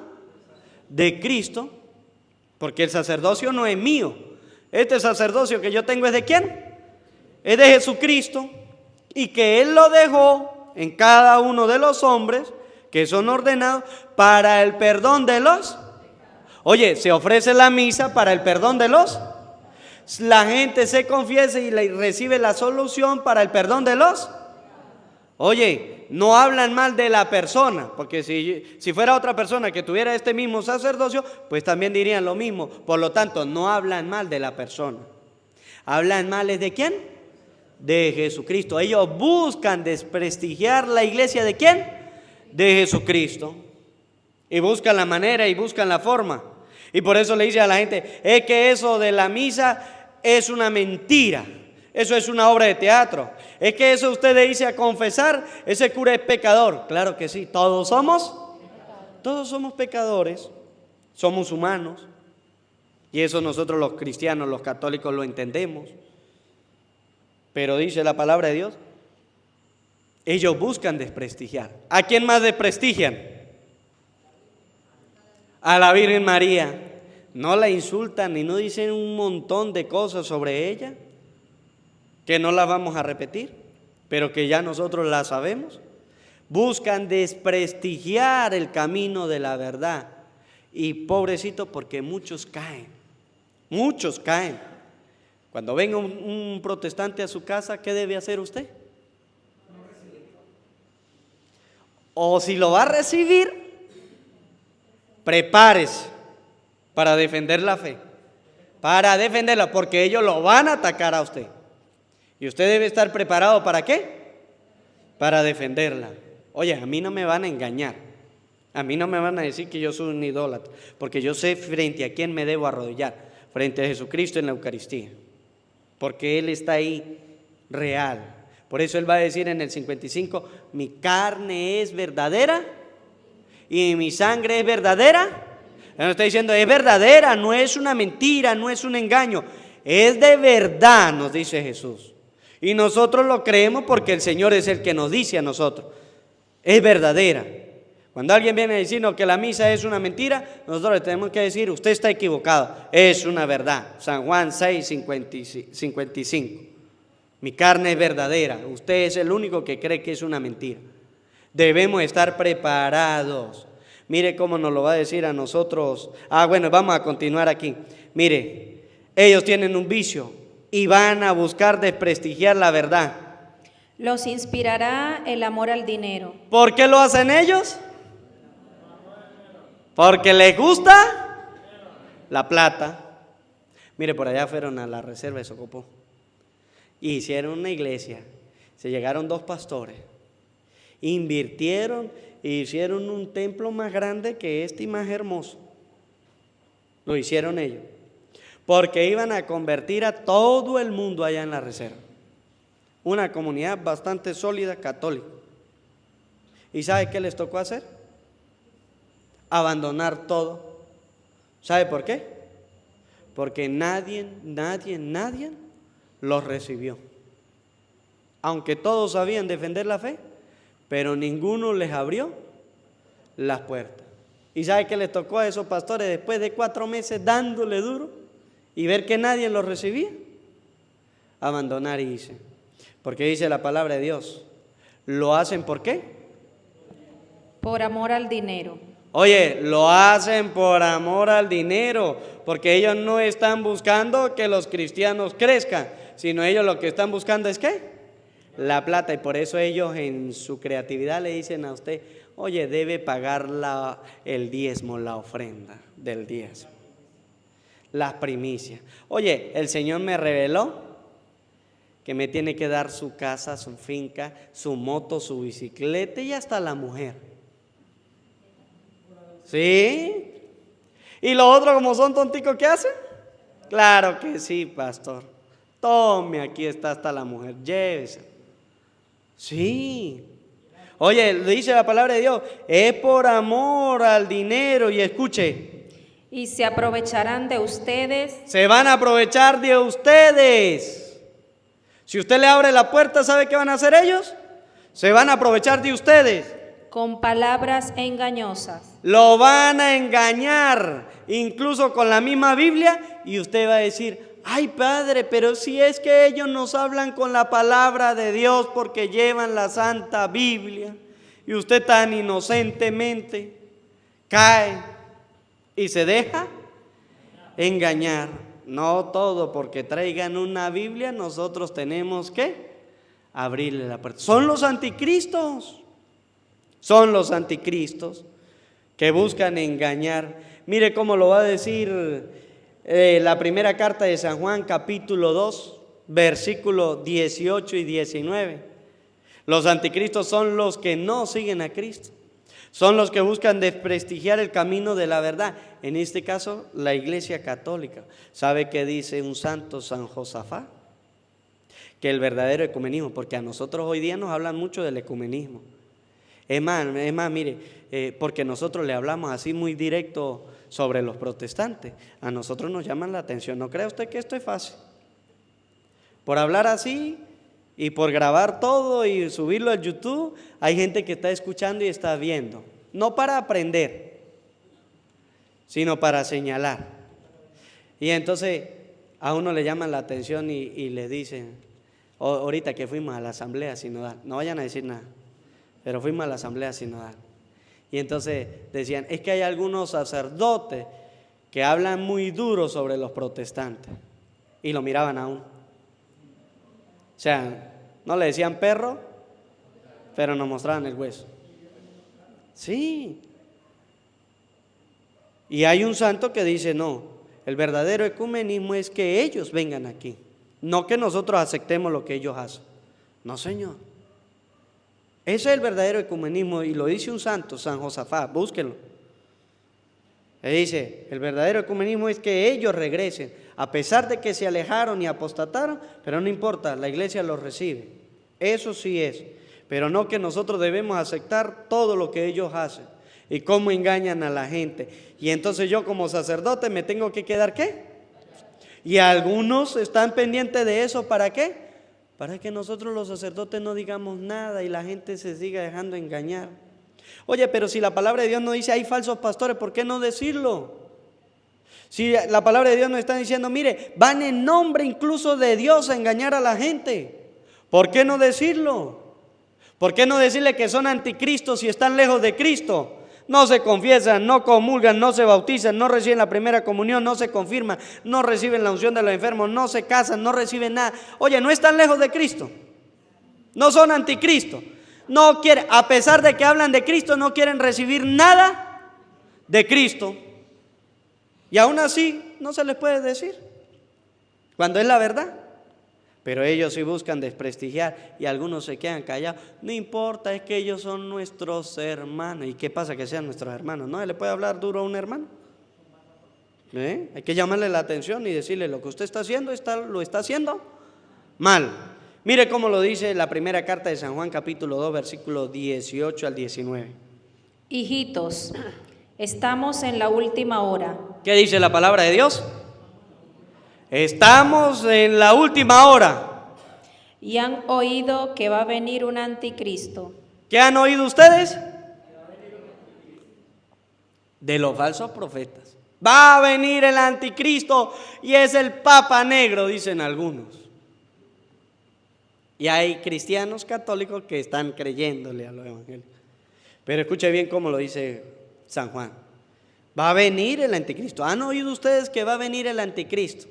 De Cristo. Porque el sacerdocio no es mío. Este sacerdocio que yo tengo es ¿de quién? Es de Jesucristo. Y que Él lo dejó en cada uno de los hombres que son ordenados para el perdón de los. Oye, se ofrece la misa para el perdón de los. La gente se confiesa y recibe la solución para el perdón de los. Oye, no hablan mal de la persona, porque si fuera otra persona que tuviera este mismo sacerdocio, pues también dirían lo mismo. Por lo tanto, no hablan mal de la persona. Hablan mal ¿de quién? De Jesucristo. Ellos buscan desprestigiar la iglesia ¿de quién? De Jesucristo. Y buscan la manera y buscan la forma. Y por eso le dice a la gente, es que eso de la misa es una mentira. Eso es una obra de teatro. Es que eso usted le dice a confesar, ese cura es pecador. Claro que sí, todos somos pecadores, somos humanos. Y eso nosotros los cristianos, los católicos lo entendemos. Pero dice la palabra de Dios, ellos buscan desprestigiar. ¿A quién más desprestigian? A la Virgen María. No la insultan y no dicen un montón de cosas sobre ella que no las vamos a repetir, pero que ya nosotros las sabemos. Buscan desprestigiar el camino de la verdad. Y pobrecito, porque muchos caen. Muchos caen. Cuando venga un protestante a su casa, ¿qué debe hacer usted? O si lo va a recibir, prepárese para defender la fe, para defenderla, porque ellos lo van a atacar a usted. Y usted debe estar preparado ¿para qué? Para defenderla. Oye, a mí no me van a engañar. A mí no me van a decir que yo soy un idólatra, porque yo sé frente a quién me debo arrodillar, frente a Jesucristo en la Eucaristía, porque Él está ahí real. Por eso Él va a decir en el 55, mi carne es verdadera y mi sangre es verdadera. Él está diciendo, es verdadera, no es una mentira, no es un engaño, es de verdad, nos dice Jesús. Y nosotros lo creemos porque el Señor es el que nos dice a nosotros, es verdadera. Cuando alguien viene a decirnos que la misa es una mentira, nosotros le tenemos que decir, usted está equivocado, es una verdad. San Juan 6, 55. Mi carne es verdadera, usted es el único que cree que es una mentira. Debemos estar preparados. Mire cómo nos lo va a decir a nosotros. Bueno, vamos a continuar aquí. Mire, ellos tienen un vicio y van a buscar desprestigiar la verdad. Los inspirará el amor al dinero. ¿Por qué lo hacen ellos? Porque les gusta la plata. Mire, por allá fueron a la reserva de Socopó y hicieron una iglesia. Se llegaron 2 pastores, invirtieron e hicieron un templo más grande que este y más hermoso. Lo hicieron ellos, porque iban a convertir a todo el mundo allá en la reserva. Una comunidad bastante sólida, católica. ¿Y sabe qué les tocó hacer? Abandonar todo. ¿Sabe por qué? Porque nadie los recibió. Aunque todos sabían defender la fe, pero ninguno les abrió las puertas. ¿Y sabe qué les tocó a esos pastores después de 4 meses dándole duro y ver que nadie los recibía? Abandonar irse. Porque dice la palabra de Dios, ¿lo hacen por qué? Por amor al dinero. Oye, lo hacen por amor al dinero, porque ellos no están buscando que los cristianos crezcan, sino ellos lo que están buscando es ¿qué? La plata. Y por eso ellos en su creatividad le dicen a usted, oye, debe pagar el diezmo, la ofrenda del diezmo, las primicias. Oye, el Señor me reveló que me tiene que dar su casa, su finca, su moto, su bicicleta y hasta la mujer. ¿Sí? ¿Y los otros como son tonticos qué hacen? Claro que sí, pastor. Tome, aquí está hasta la mujer, llévese. Sí. Oye, dice la palabra de Dios, es por amor al dinero. Y escuche, Y se aprovecharán de ustedes. se van a aprovechar de ustedes. Si usted le abre la puerta, ¿sabe qué van a hacer ellos? Se van a aprovechar de ustedes. Con palabras engañosas. Lo van a engañar, incluso con la misma Biblia, y usted va a decir, ay padre, pero si es que ellos nos hablan con la palabra de Dios porque llevan la Santa Biblia, y usted tan inocentemente cae y se deja engañar. No todo porque traigan una Biblia, nosotros tenemos que abrirle la puerta. Son los anticristos. Son los anticristos que buscan engañar. Mire cómo lo va a decir la primera carta de San Juan, capítulo 2, versículos 18 y 19. Los anticristos son los que no siguen a Cristo. Son los que buscan desprestigiar el camino de la verdad. En este caso, la Iglesia Católica. ¿Sabe qué dice un santo, San Josafat? Que el verdadero ecumenismo, porque a nosotros hoy día nos hablan mucho del ecumenismo. Es más, mire, porque nosotros le hablamos así muy directo sobre los protestantes. A nosotros nos llaman la atención. ¿No cree usted que esto es fácil? Por hablar así y por grabar todo y subirlo al YouTube, hay gente que está escuchando y está viendo. No para aprender, sino para señalar. Y entonces a uno le llaman la atención y le dicen, ahorita que fuimos a la asamblea sinodal, no vayan a decir nada. Pero fuimos a la asamblea sinodal. Y entonces decían, es que hay algunos sacerdotes que hablan muy duro sobre los protestantes. Y lo miraban aún. O sea, no le decían perro, pero nos mostraban el hueso. Sí. Y hay un santo que dice, no, el verdadero ecumenismo es que ellos vengan aquí. No que nosotros aceptemos lo que ellos hacen. No, señor. Ese es el verdadero ecumenismo y lo dice un santo, San Josafat, búsquenlo. Él dice, el verdadero ecumenismo es que ellos regresen, a pesar de que se alejaron y apostataron, pero no importa, la iglesia los recibe. Eso sí es, pero no que nosotros debemos aceptar todo lo que ellos hacen y cómo engañan a la gente. Y entonces yo como sacerdote me tengo que quedar ¿qué? Y algunos están pendientes de eso, ¿para qué? Para que nosotros los sacerdotes no digamos nada y la gente se siga dejando engañar. Oye, pero si la palabra de Dios no dice hay falsos pastores, ¿por qué no decirlo? Si la palabra de Dios nos está diciendo, mire, van en nombre incluso de Dios a engañar a la gente, ¿por qué no decirlo? ¿Por qué no decirle que son anticristos y están lejos de Cristo? No se confiesan, no comulgan, no se bautizan, no reciben la primera comunión, no se confirman, no reciben la unción de los enfermos, no se casan, no reciben nada. Oye, no están lejos de Cristo, no son anticristo, no quieren, a pesar de que hablan de Cristo, no quieren recibir nada de Cristo. Y aún así no se les puede decir, cuando es la verdad. Pero ellos sí buscan desprestigiar y algunos se quedan callados. No importa, es que ellos son nuestros hermanos. ¿Y qué pasa que sean nuestros hermanos? ¿No se le puede hablar duro a un hermano? Hay que llamarle la atención y decirle lo que usted está haciendo, lo está haciendo mal. Mire cómo lo dice la primera carta de San Juan, capítulo 2, versículos 18 al 19. Hijitos, estamos en la última hora. ¿Qué dice la palabra de Dios? Estamos en la última hora. Y han oído que va a venir un anticristo. ¿Qué han oído ustedes? De los falsos profetas. Va a venir el anticristo y es el Papa Negro, dicen algunos. Y hay cristianos católicos que están creyéndole a los evangelios. Pero escuche bien cómo lo dice San Juan. Va a venir el anticristo. ¿Han oído ustedes que va a venir el anticristo?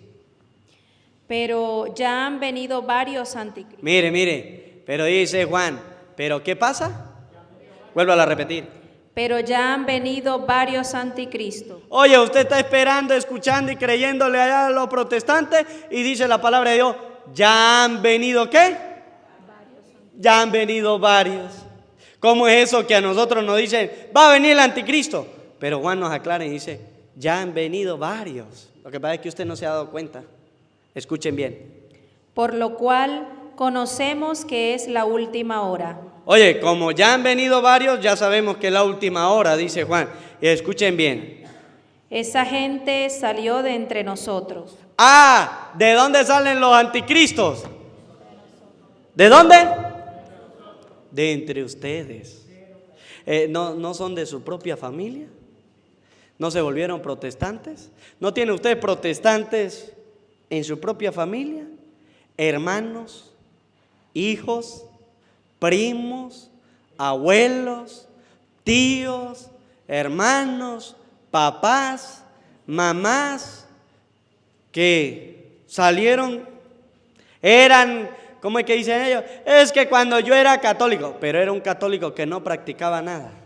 Pero ya han venido varios anticristos. Mire, pero dice Juan, ¿pero qué pasa? Vuelvo a repetir. Pero ya han venido varios anticristos. Oye, usted está esperando, escuchando y creyéndole allá a los protestantes y dice la palabra de Dios, ¿ya han venido qué? Ya han venido varios. ¿Cómo es eso que a nosotros nos dicen, va a venir el anticristo? Pero Juan nos aclara y dice, ya han venido varios. Lo que pasa es que usted no se ha dado cuenta. Escuchen bien. Por lo cual conocemos que es la última hora. Oye, como ya han venido varios, ya sabemos que es la última hora, dice Juan. Y escuchen bien. Esa gente salió de entre nosotros. Ah, ¿de dónde salen los anticristos? ¿De dónde? De entre ustedes. ¿No son de su propia familia? ¿No se volvieron protestantes? ¿No tiene usted protestantes en su propia familia? Hermanos, hijos, primos, abuelos, tíos, hermanos, papás, mamás, que salieron, eran, ¿cómo es que dicen ellos? Es que cuando yo era católico, pero era un católico que no practicaba nada.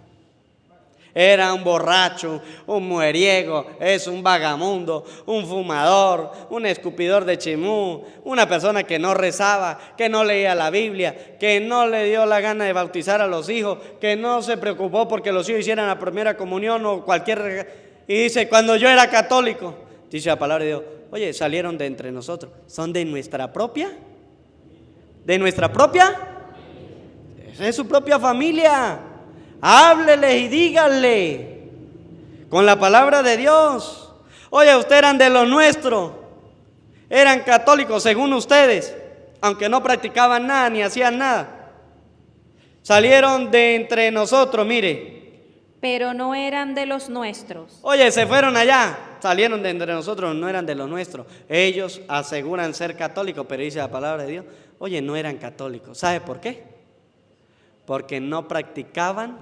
Era un borracho, un mujeriego, es un vagamundo, un fumador, un escupidor de chimú, una persona que no rezaba, que no leía la Biblia, que no le dio la gana de bautizar a los hijos, que no se preocupó porque los hijos hicieran la primera comunión o cualquier... Y dice, cuando yo era católico, dice la palabra de Dios, oye, salieron de entre nosotros, ¿son de nuestra propia? ¿De nuestra propia? Esa es su propia familia. Hábleles y díganle con la palabra de Dios. Oye, ustedes eran de lo nuestro, eran católicos según ustedes, aunque no practicaban nada ni hacían nada. Salieron de entre nosotros, mire. Pero no eran de los nuestros. Oye, se fueron allá, salieron de entre nosotros, no eran de los nuestros. Ellos aseguran ser católicos, pero dice la palabra de Dios, oye, no eran católicos. ¿Sabe por qué? Porque no practicaban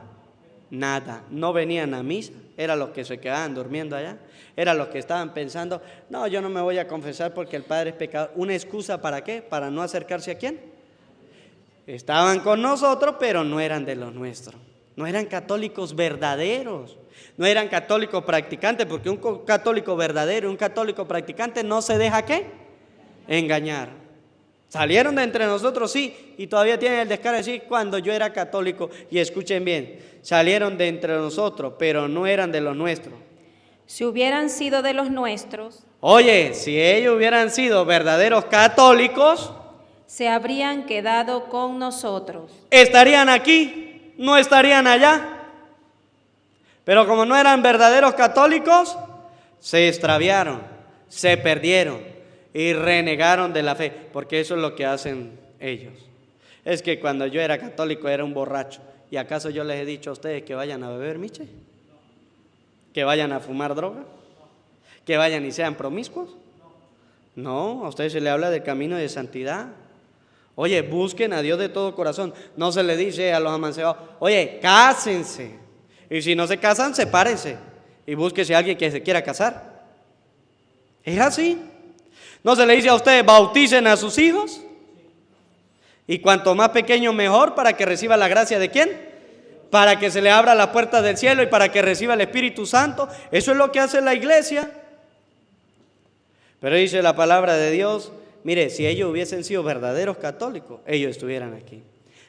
nada, no venían a misa, eran los que se quedaban durmiendo allá, eran los que estaban pensando, no, yo no me voy a confesar porque el Padre es pecador. ¿Una excusa para qué? ¿Para no acercarse a quién? Estaban con nosotros, pero no eran de los nuestros, no eran católicos verdaderos, no eran católicos practicantes, porque un católico verdadero, un católico practicante no se deja ¿qué? Engañar. Salieron de entre nosotros, sí, y todavía tienen el descaro de decir cuando yo era católico. Y escuchen bien, salieron de entre nosotros, pero no eran de los nuestros. Si hubieran sido de los nuestros, oye, si ellos hubieran sido verdaderos católicos, se habrían quedado con nosotros. Estarían aquí, no estarían allá. Pero como no eran verdaderos católicos, se extraviaron, se perdieron y renegaron de la fe, porque eso es lo que hacen ellos. Es que cuando yo era católico era un borracho. ¿Y acaso yo les he dicho a ustedes que vayan a beber miche? ¿Que vayan a fumar droga? ¿Que vayan y sean promiscuos? No, a ustedes se les habla del camino de santidad. Oye, busquen a Dios de todo corazón. No se le dice a los amancebados, oye, cásense. Y si no se casan, sepárense y búsquese a alguien que se quiera casar. Es así. ¿No se le dice a ustedes, bauticen a sus hijos? Y cuanto más pequeño mejor, para que reciba la gracia de ¿quién? Para que se le abra la puerta del cielo y para que reciba el Espíritu Santo. Eso es lo que hace la iglesia. Pero dice la palabra de Dios, mire, si ellos hubiesen sido verdaderos católicos, ellos estuvieran aquí.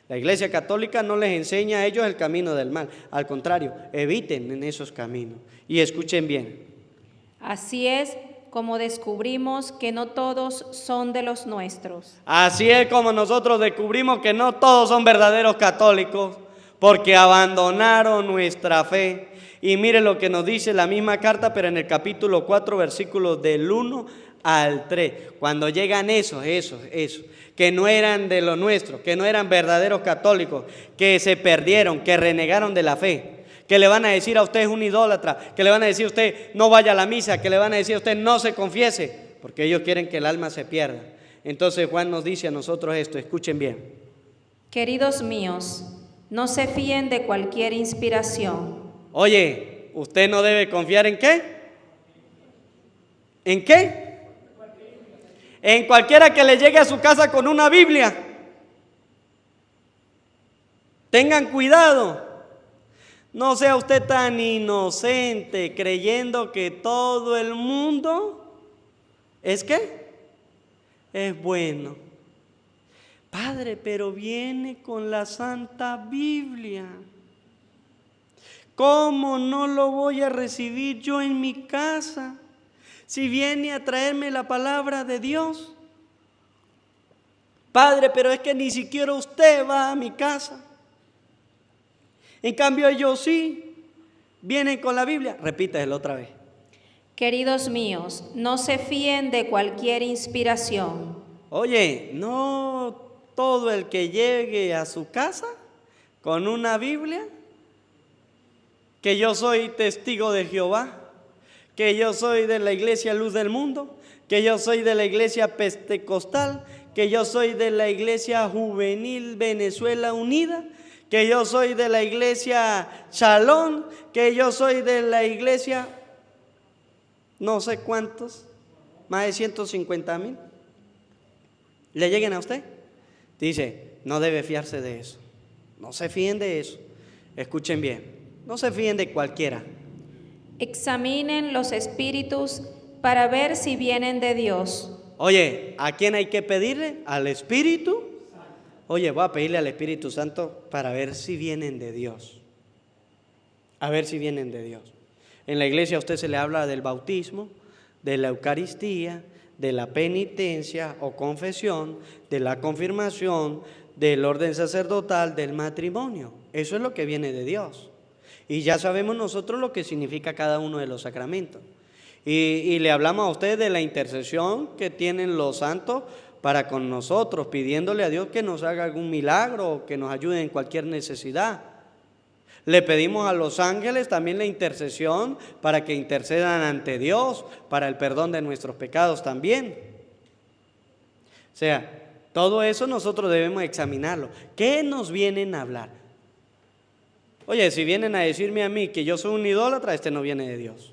La iglesia católica no les enseña a ellos el camino del mal. Al contrario, eviten en esos caminos. Y escuchen bien. Así es como descubrimos que no todos son de los nuestros. Así es como nosotros descubrimos que no todos son verdaderos católicos, porque abandonaron nuestra fe. Y mire lo que nos dice la misma carta, pero en el capítulo 4, versículos del 1 al 3. Cuando llegan esos, que no eran de lo nuestro, que no eran verdaderos católicos, que se perdieron, que renegaron de la fe, que le van a decir a usted es un idólatra, que le van a decir a usted no vaya a la misa, que le van a decir a usted no se confiese, porque ellos quieren que el alma se pierda. Entonces Juan nos dice a nosotros esto, escuchen bien. Queridos míos, no se fíen de cualquier inspiración. Oye, usted no debe confiar ¿en qué? ¿En qué? En cualquiera que le llegue a su casa con una Biblia. Tengan cuidado. No sea usted tan inocente creyendo que todo el mundo ¿es qué? Es bueno. Padre, pero viene con la Santa Biblia. ¿Cómo no lo voy a recibir yo en mi casa si viene a traerme la palabra de Dios? Padre, pero es que ni siquiera usted va a mi casa. En cambio ellos sí, vienen con la Biblia. Repíteselo otra vez. Queridos míos, no se fíen de cualquier inspiración. Oye, no todo el que llegue a su casa con una Biblia, que yo soy testigo de Jehová, que yo soy de la iglesia Luz del Mundo, que yo soy de la iglesia Pentecostal, que yo soy de la iglesia Juvenil Venezuela Unida, que yo soy de la iglesia Shalom, que yo soy de la iglesia no sé cuántos, más de 150,000, le lleguen a usted. Dice, no debe fiarse de eso, no se fíen de eso. Escuchen bien, no se fíen de cualquiera. Examinen los espíritus para ver si vienen de Dios. Oye, ¿a quién hay que pedirle? ¿Al Espíritu? Oye, voy a pedirle al Espíritu Santo para ver si vienen de Dios. A ver si vienen de Dios. En la iglesia a usted se le habla del bautismo, de la Eucaristía, de la penitencia o confesión, de la confirmación, del orden sacerdotal, del matrimonio. Eso es lo que viene de Dios. Y ya sabemos nosotros lo que significa cada uno de los sacramentos. Y le hablamos a usted de la intercesión que tienen los santos para con nosotros, pidiéndole a Dios que nos haga algún milagro o que nos ayude en cualquier necesidad. Le pedimos a los ángeles también la intercesión para que intercedan ante Dios, para el perdón de nuestros pecados también. O sea, todo eso nosotros debemos examinarlo. ¿Qué nos vienen a hablar? Oye, si vienen a decirme a mí que yo soy un idólatra, este no viene de Dios.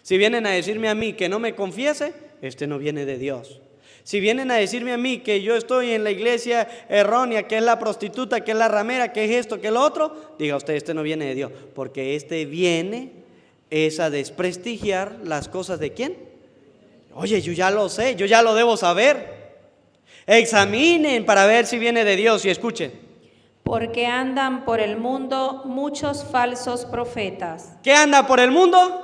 Si vienen a decirme a mí que no me confiese, este no viene de Dios. Si vienen a decirme a mí que yo estoy en la iglesia errónea, que es la prostituta, que es la ramera, que es esto, que es lo otro, diga usted, este no viene de Dios, porque este viene es a desprestigiar las cosas de ¿quién? Oye, yo ya lo sé, yo ya lo debo saber. Examinen para ver si viene de Dios y escuchen. Porque andan por el mundo muchos falsos profetas. ¿Qué anda por el mundo?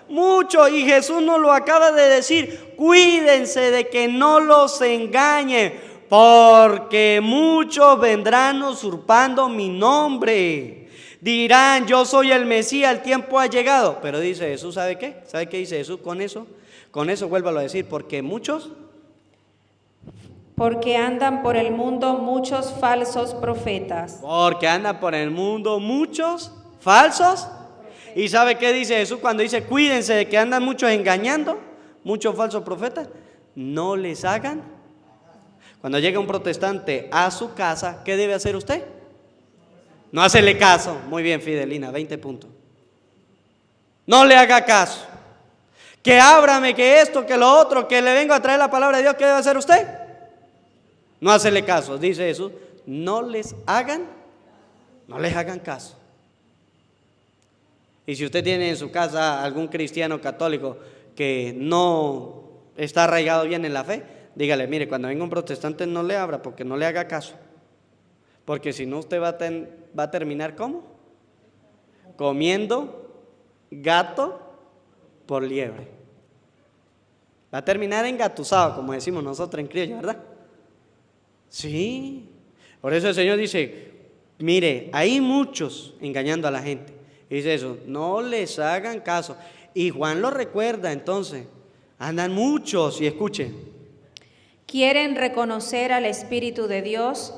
Mucho, y Jesús nos lo acaba de decir. Cuídense de que no los engañen, porque muchos vendrán usurpando mi nombre. Dirán, yo soy el Mesías, el tiempo ha llegado. Pero dice Jesús, ¿sabe qué? ¿Sabe qué dice Jesús con eso? Con eso vuélvalo a decir, porque muchos... Porque andan por el mundo muchos falsos profetas. Porque andan por el mundo muchos falsos. ¿Y sabe qué dice Jesús cuando dice cuídense de que andan muchos engañando? Muchos falsos profetas. No les hagan. Cuando llega un protestante a su casa, ¿qué debe hacer usted? No hacerle caso. Muy bien, Fidelina, 20 puntos. No le haga caso. Que ábrame, que esto, que lo otro, que le vengo a traer la palabra de Dios, ¿qué debe hacer usted? No hacerle caso, dice Jesús. No les hagan caso. Y si usted tiene en su casa algún cristiano católico que no está arraigado bien en la fe, dígale, mire, cuando venga un protestante no le abra, porque no le haga caso. Porque si no usted va a terminar ¿cómo? Comiendo gato por liebre. Va a terminar engatusado, como decimos nosotros en criollo, ¿verdad? Sí. Por eso el Señor dice, mire, hay muchos engañando a la gente. Dice eso, no les hagan caso. Y Juan lo recuerda entonces. Andan muchos, y escuchen. Quieren reconocer al Espíritu de Dios.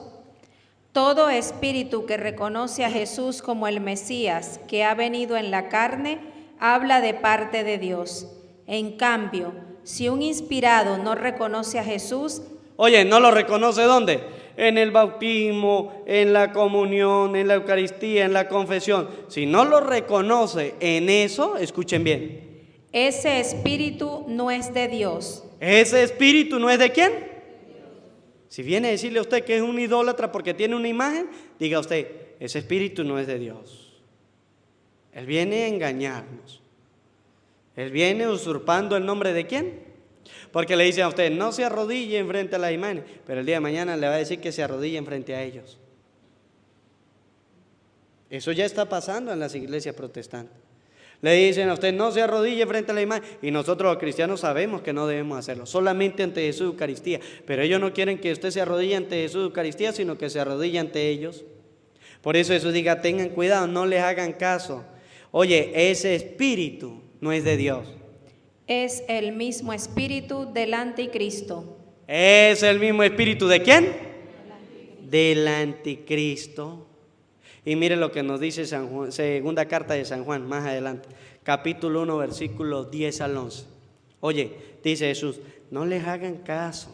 Todo espíritu que reconoce a Jesús como el Mesías que ha venido en la carne, habla de parte de Dios. En cambio, si un inspirado no reconoce a Jesús, Oye, ¿no lo reconoce dónde? En el bautismo, en la comunión, en la Eucaristía, en la confesión. Si no lo reconoce en eso, escuchen bien. ese espíritu no es de Dios. ¿Ese espíritu no es de quién? Si viene a decirle a usted que es un idólatra porque tiene una imagen, diga usted, ese espíritu no es de Dios. Él viene a engañarnos. Él viene usurpando el nombre de quién. Porque le dice a usted, no se arrodille frente a las imágenes, pero el día de mañana le va a decir que se arrodillen frente a ellos. Eso ya está pasando en las iglesias protestantes. Le dicen a usted, no se arrodille frente a la imagen, y nosotros los cristianos sabemos que no debemos hacerlo, solamente ante Jesús Eucaristía, pero ellos no quieren que usted se arrodille ante Jesús Eucaristía, sino que se arrodille ante ellos. Por eso Jesús diga, tengan cuidado, no les hagan caso. Oye, ese espíritu no es de Dios. Es el mismo espíritu del anticristo. ¿Es el mismo espíritu de quién? Del anticristo. Y mire lo que nos dice San Juan, segunda carta de San Juan, más adelante, capítulo 1, versículos 10 al 11. Oye, dice Jesús, no les hagan caso.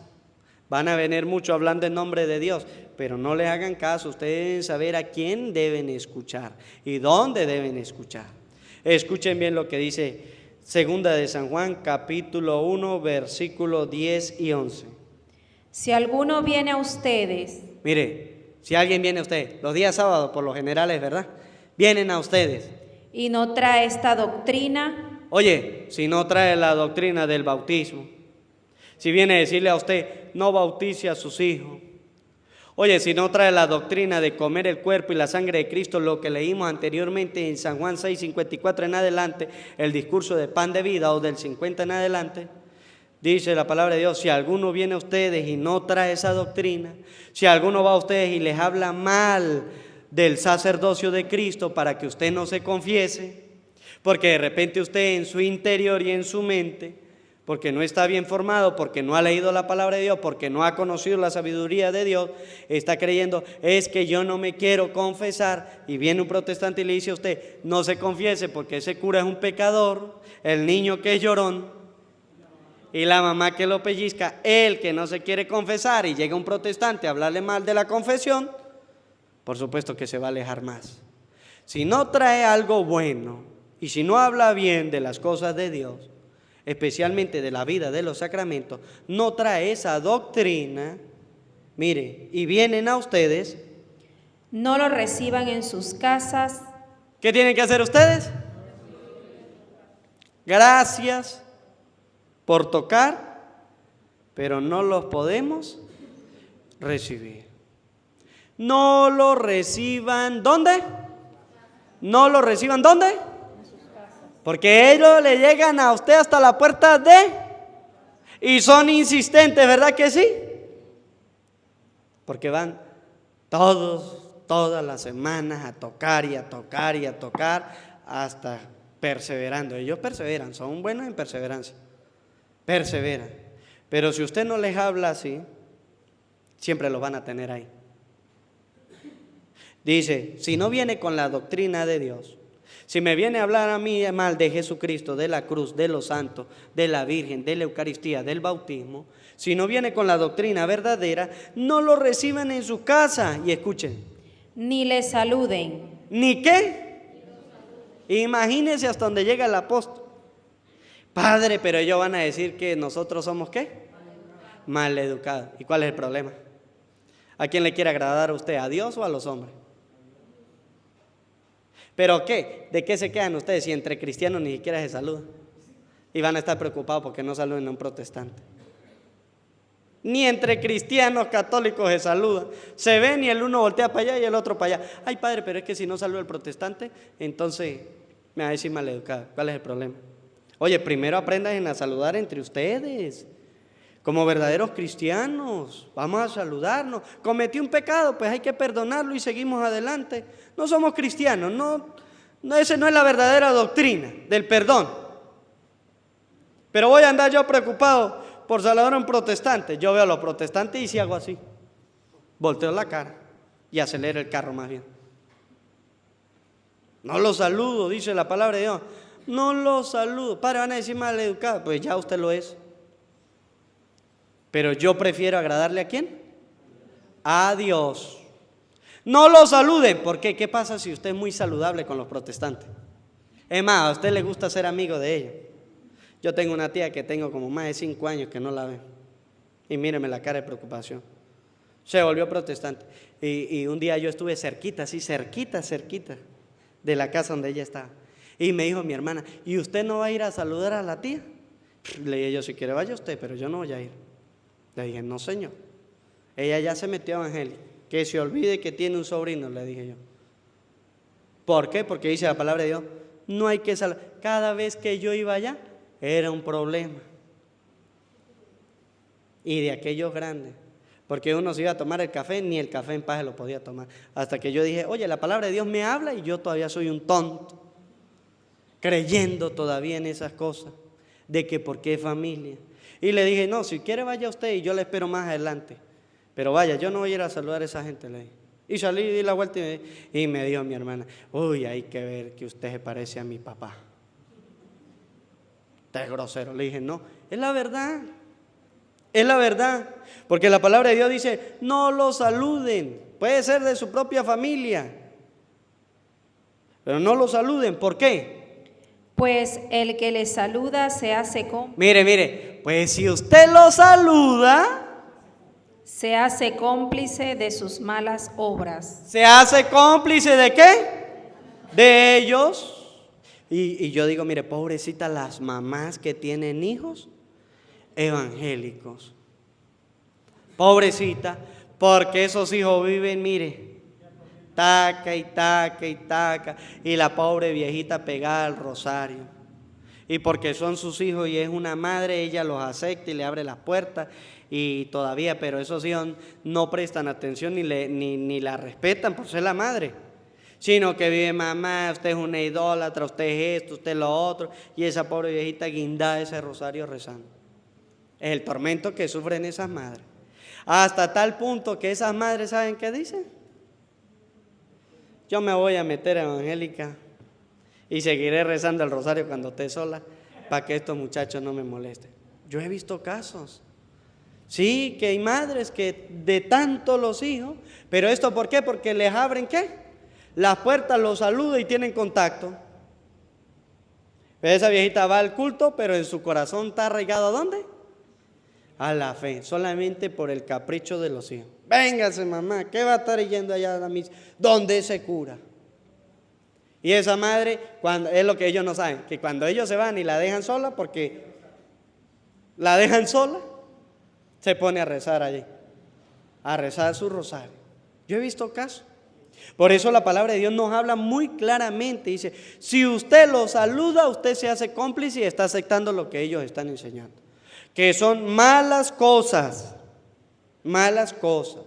Van a venir muchos hablando en nombre de Dios, pero no les hagan caso. Ustedes deben saber a quién deben escuchar y dónde deben escuchar. Escuchen bien lo que dice segunda de San Juan, capítulo 1, versículos 10 y 11. Si alguno viene a ustedes, Mire, si alguien viene a usted, los días sábados por lo general es verdad, vienen a ustedes. y no trae esta doctrina, Oye, si no trae la doctrina del bautismo, si viene a decirle a usted, no bautice a sus hijos. Oye, si no trae la doctrina de comer el cuerpo y la sangre de Cristo, lo que leímos anteriormente en San Juan 6, 54 en adelante, el discurso de pan de vida, o del 50 en adelante, dice la palabra de Dios, si alguno viene a ustedes y no trae esa doctrina, si alguno va a ustedes y les habla mal del sacerdocio de Cristo para que usted no se confiese, porque de repente usted en su interior y en su mente, porque no está bien formado, porque no ha leído la palabra de Dios, porque no ha conocido la sabiduría de Dios, está creyendo, es que yo no me quiero confesar, y viene un protestante y le dice a usted, no se confiese porque ese cura es un pecador, el niño que es llorón, y la mamá que lo pellizca, él que no se quiere confesar, y llega un protestante a hablarle mal de la confesión, por supuesto que se va a alejar más. Si no trae algo bueno, y si no habla bien de las cosas de Dios, especialmente de la vida de los sacramentos, no trae esa doctrina, mire, y vienen a ustedes, no lo reciban en sus casas, ¿qué tienen que hacer ustedes? Gracias por tocar, pero no los podemos recibir. No lo reciban, ¿dónde? No lo reciban, ¿dónde? Porque ellos le llegan a usted hasta la puerta y son insistentes, ¿verdad que sí? Porque van todas las semanas a tocar y a tocar y a tocar hasta perseverando. Ellos perseveran, son buenos en perseverancia, perseveran. Pero si usted no les habla así, siempre los van a tener ahí. Dice, si no viene con la doctrina de Dios, si me viene a hablar a mí mal de Jesucristo, de la cruz, de los santos, de la Virgen, de la Eucaristía, del bautismo, si no viene con la doctrina verdadera, no lo reciban en su casa. Y escuchen, ni le saluden. ¿ni qué? Imagínense hasta donde llega el apóstol. Padre, pero ellos van a decir que nosotros somos ¿qué? Maleducados. ¿Y cuál es el problema? ¿A quién le quiere agradar a usted? ¿A Dios o a los hombres? ¿Pero qué? ¿De qué se quedan ustedes si entre cristianos ni siquiera se saludan? Y van a estar preocupados porque no saluden a un protestante. Ni entre cristianos católicos se saludan. Se ven y el uno voltea para allá y el otro para allá. Ay, padre, pero es que si no saluda el protestante, entonces me va a decir maleducado. ¿Cuál es el problema? Oye, primero aprendan a saludar entre ustedes. Como verdaderos cristianos, vamos a saludarnos. Cometí un pecado, pues hay que perdonarlo y seguimos adelante. No somos cristianos, no, esa no es la verdadera doctrina del perdón. Pero voy a andar yo preocupado por saludar a un protestante. Yo veo a los protestantes y si hago así, volteo la cara y acelero el carro más bien. No los saludo, dice la palabra de Dios. No los saludo. Padre, van a decir mal educado. Pues ya usted lo es. Pero yo prefiero agradarle ¿a quién? A Dios. No los saluden. ¿Por qué? ¿Qué pasa si usted es muy saludable con los protestantes? Es más, a usted le gusta ser amigo de ellos. Yo tengo una tía que tengo como más de 5 años que no la ve. Y míreme la cara de preocupación. Se volvió protestante. Y un día yo estuve cerquita, así cerquita de la casa donde ella estaba. Y me dijo mi hermana, ¿y usted no va a ir a saludar a la tía? Le dije yo, si quiere vaya usted, pero yo no voy a ir. Le dije, no señor. Ella ya se metió a Evangélica. Que se olvide que tiene un sobrino, le dije yo. ¿Por qué? Porque dice la palabra de Dios, no hay que saludar. Cada vez que yo iba allá, era un problema. Y de aquellos grandes. Porque uno se iba a tomar el café, ni el café en paz se lo podía tomar. Hasta que yo dije, oye, la palabra de Dios me habla y yo todavía soy un tonto. Creyendo todavía en esas cosas. De que porque es familia. Y le dije, no, si quiere vaya usted y yo le espero más adelante. Pero vaya, yo no voy a ir a saludar a esa gente, le dije. Y salí y di la vuelta y me dijo mi hermana, uy, hay que ver que usted se parece a mi papá. Usted es grosero. Le dije, no, es la verdad. Es la verdad. Porque la palabra de Dios dice, no lo saluden. Puede ser de su propia familia. Pero no lo saluden. ¿Por qué? Pues el que le saluda se hace cómplice. Mire, pues si usted lo saluda, se hace cómplice de sus malas obras. ¿Se hace cómplice de qué? De ellos. Y yo digo, mire, pobrecita las mamás que tienen hijos evangélicos. Pobrecita, porque esos hijos viven, mire, taca y taca y taca, y la pobre viejita pegada al rosario. Y porque son sus hijos y es una madre, ella los acepta y le abre las puertas. Y todavía, pero esos hijos no prestan atención ni la respetan por ser la madre, sino que vive, mamá, usted es una idólatra, usted es esto, usted es lo otro, y esa pobre viejita guindada ese rosario rezando. Es el tormento que sufren esas madres, hasta tal punto que esas madres, ¿saben qué dicen? Yo me voy a meter a evangélica y seguiré rezando el rosario cuando esté sola, para que estos muchachos no me molesten. Yo he visto casos. Sí, que hay madres que de tanto los hijos, pero esto ¿por qué? Porque les abren ¿qué? Las puertas, los saludan y tienen contacto. Esa viejita va al culto, pero en su corazón está arraigado ¿a dónde? A la fe, solamente por el capricho de los hijos. Véngase mamá, ¿qué va a estar yendo allá a la misa? ¿Dónde se cura? Y esa madre, cuando, es lo que ellos no saben, que cuando ellos se van y la dejan sola, porque la dejan sola, se pone a rezar allí, a rezar su rosario. Yo he visto casos. Por eso la palabra de Dios nos habla muy claramente. Dice, si usted los saluda, usted se hace cómplice y está aceptando lo que ellos están enseñando. Que son malas cosas, malas cosas.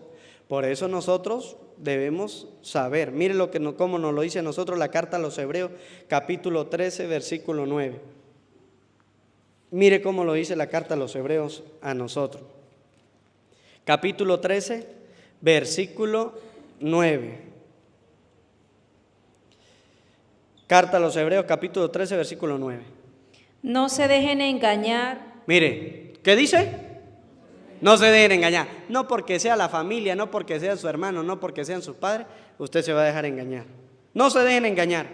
Por eso nosotros debemos saber. Mire cómo nos lo dice a nosotros la carta a los Hebreos, capítulo 13, versículo 9. Mire cómo lo dice la carta a los Hebreos a nosotros. Capítulo 13, versículo 9. Carta a los Hebreos, capítulo 13, versículo 9. No se dejen engañar. Mire, ¿qué dice? No se dejen engañar. No porque sea la familia, no porque sea su hermano, no porque sean sus padres, usted se va a dejar engañar. No se dejen engañar.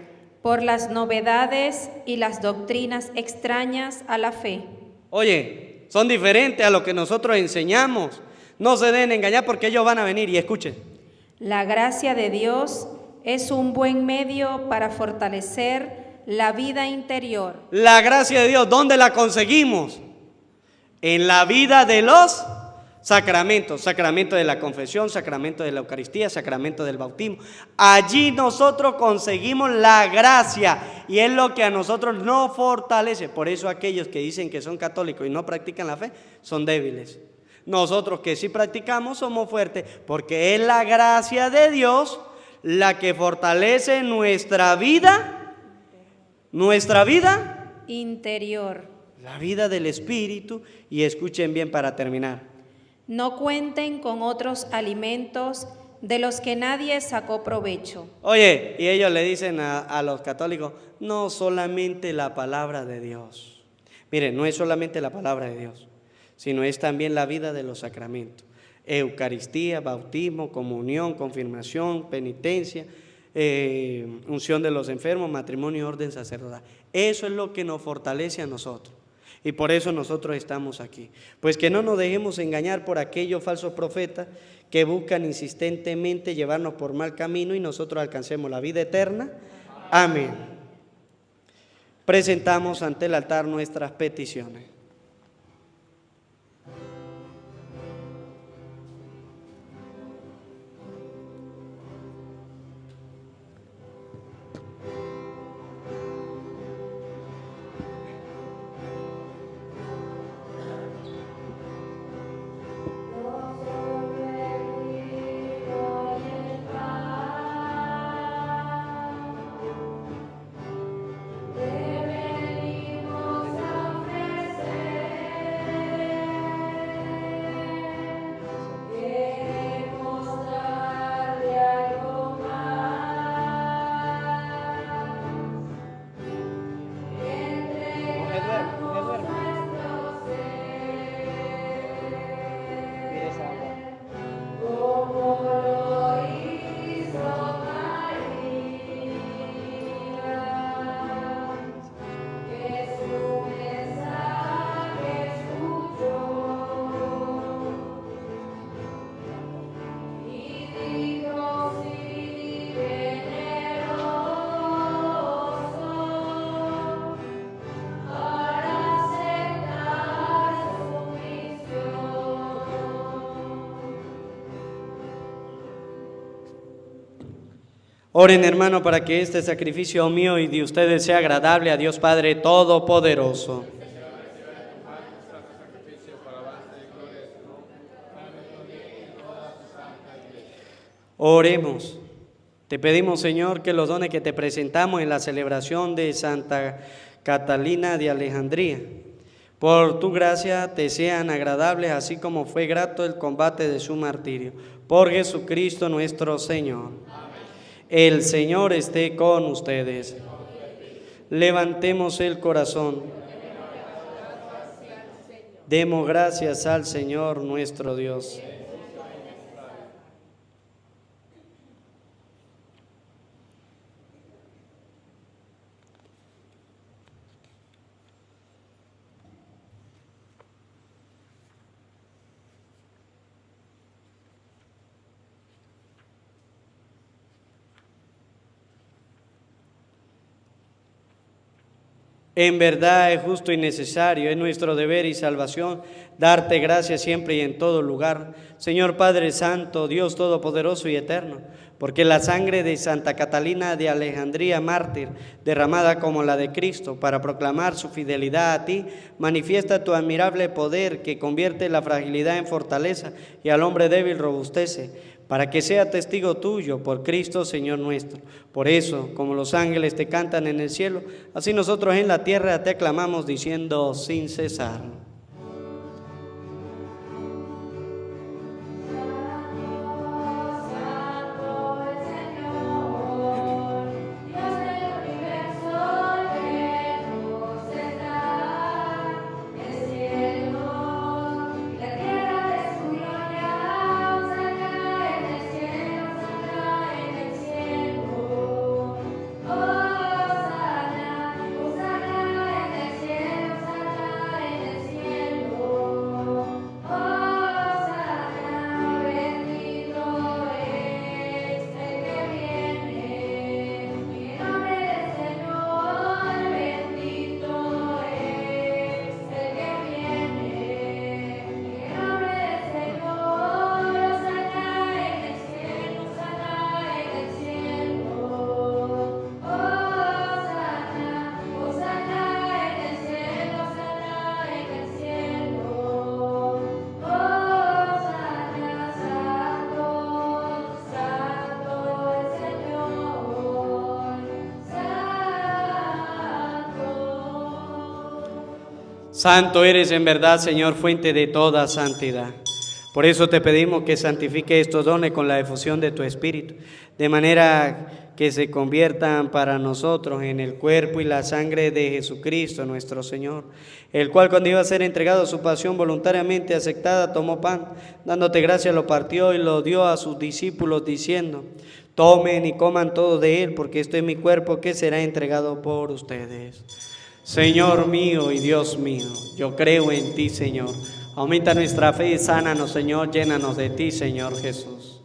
Por las novedades y las doctrinas extrañas a la fe. Oye, son diferentes a lo que nosotros enseñamos. No se dejen engañar porque ellos van a venir y escuchen. La gracia de Dios es un buen medio para fortalecer la vida interior. La gracia de Dios, ¿dónde la conseguimos? En la vida de los sacramentos. Sacramento de la confesión, sacramento de la Eucaristía, sacramento del bautismo. Allí nosotros conseguimos la gracia y es lo que a nosotros nos fortalece. Por eso aquellos que dicen que son católicos y no practican la fe son débiles. Nosotros que sí practicamos somos fuertes porque es la gracia de Dios la que fortalece nuestra vida interior. la vida del Espíritu, y escuchen bien para terminar. No cuenten con otros alimentos de los que nadie sacó provecho. Oye, y ellos le dicen a los católicos, no solamente la palabra de Dios. Miren, no es solamente la palabra de Dios, sino es también la vida de los sacramentos. Eucaristía, bautismo, comunión, confirmación, penitencia, unción de los enfermos, matrimonio y orden sacerdotal. Eso es lo que nos fortalece a nosotros. Y por eso nosotros estamos aquí. Pues que no nos dejemos engañar por aquellos falsos profetas que buscan insistentemente llevarnos por mal camino y nosotros alcancemos la vida eterna. Amén. Presentamos ante el altar nuestras peticiones. Oren, hermano, para que este sacrificio mío y de ustedes sea agradable a Dios Padre Todopoderoso. Oremos. Te pedimos, Señor, que los dones que te presentamos en la celebración de Santa Catalina de Alejandría, por tu gracia te sean agradables, así como fue grato el combate de su martirio. Por Jesucristo nuestro Señor. El Señor esté con ustedes. Levantemos el corazón. Demos gracias al Señor nuestro Dios. En verdad es justo y necesario, es nuestro deber y salvación darte gracias siempre y en todo lugar, Señor Padre Santo, Dios Todopoderoso y Eterno, porque la sangre de Santa Catalina de Alejandría, mártir, derramada como la de Cristo, para proclamar su fidelidad a ti, manifiesta tu admirable poder que convierte la fragilidad en fortaleza y al hombre débil robustece, para que sea testigo tuyo por Cristo, Señor nuestro. Por eso, como los ángeles te cantan en el cielo, así nosotros en la tierra te aclamamos diciendo sin cesar. Santo eres en verdad, Señor, fuente de toda santidad. Por eso te pedimos que santifique estos dones con la efusión de tu Espíritu, de manera que se conviertan para nosotros en el cuerpo y la sangre de Jesucristo nuestro Señor, el cual cuando iba a ser entregado a su pasión voluntariamente aceptada, tomó pan, dándote gracia lo partió y lo dio a sus discípulos diciendo: tomen y coman todos de él, porque esto es mi cuerpo que será entregado por ustedes. Señor mío y Dios mío, yo creo en ti, Señor. Aumenta nuestra fe y sánanos, Señor, llénanos de ti, Señor Jesús.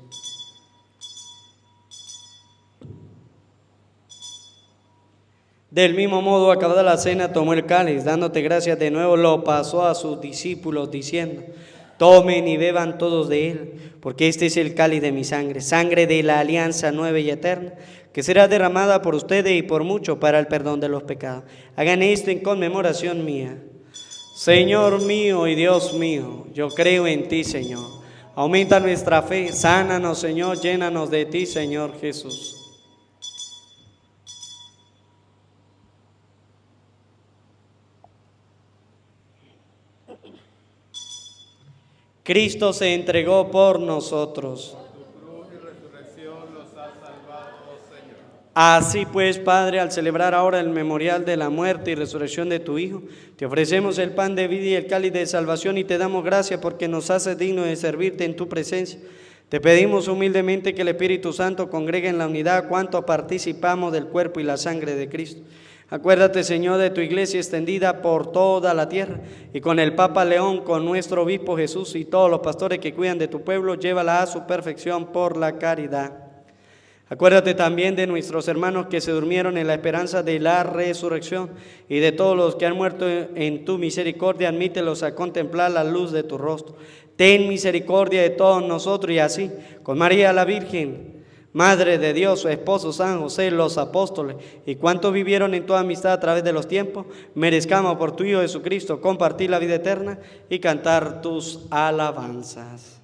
Del mismo modo, acabada la cena, tomó el cáliz, dándote gracias de nuevo, lo pasó a sus discípulos, diciendo: tomen y beban todos de él, porque este es el cáliz de mi sangre, sangre de la alianza nueva y eterna, que será derramada por ustedes y por muchos para el perdón de los pecados. Hagan esto en conmemoración mía. Señor mío y Dios mío, yo creo en ti, Señor. Aumenta nuestra fe, sánanos, Señor, llénanos de ti, Señor Jesús. Cristo se entregó por nosotros. Así pues, Padre, al celebrar ahora el memorial de la muerte y resurrección de tu Hijo, te ofrecemos el pan de vida y el cáliz de salvación y te damos gracias porque nos haces dignos de servirte en tu presencia. Te pedimos humildemente que el Espíritu Santo congregue en la unidad cuanto participamos del cuerpo y la sangre de Cristo. Acuérdate, Señor, de tu iglesia extendida por toda la tierra y con el Papa León, con nuestro obispo Jesús y todos los pastores que cuidan de tu pueblo, llévala a su perfección por la caridad. Acuérdate también de nuestros hermanos que se durmieron en la esperanza de la resurrección y de todos los que han muerto en tu misericordia, admítelos a contemplar la luz de tu rostro. Ten misericordia de todos nosotros y así, con María la Virgen, Madre de Dios, su esposo San José, los apóstoles y cuantos vivieron en toda amistad a través de los tiempos, merezcamos por tu Hijo Jesucristo compartir la vida eterna y cantar tus alabanzas.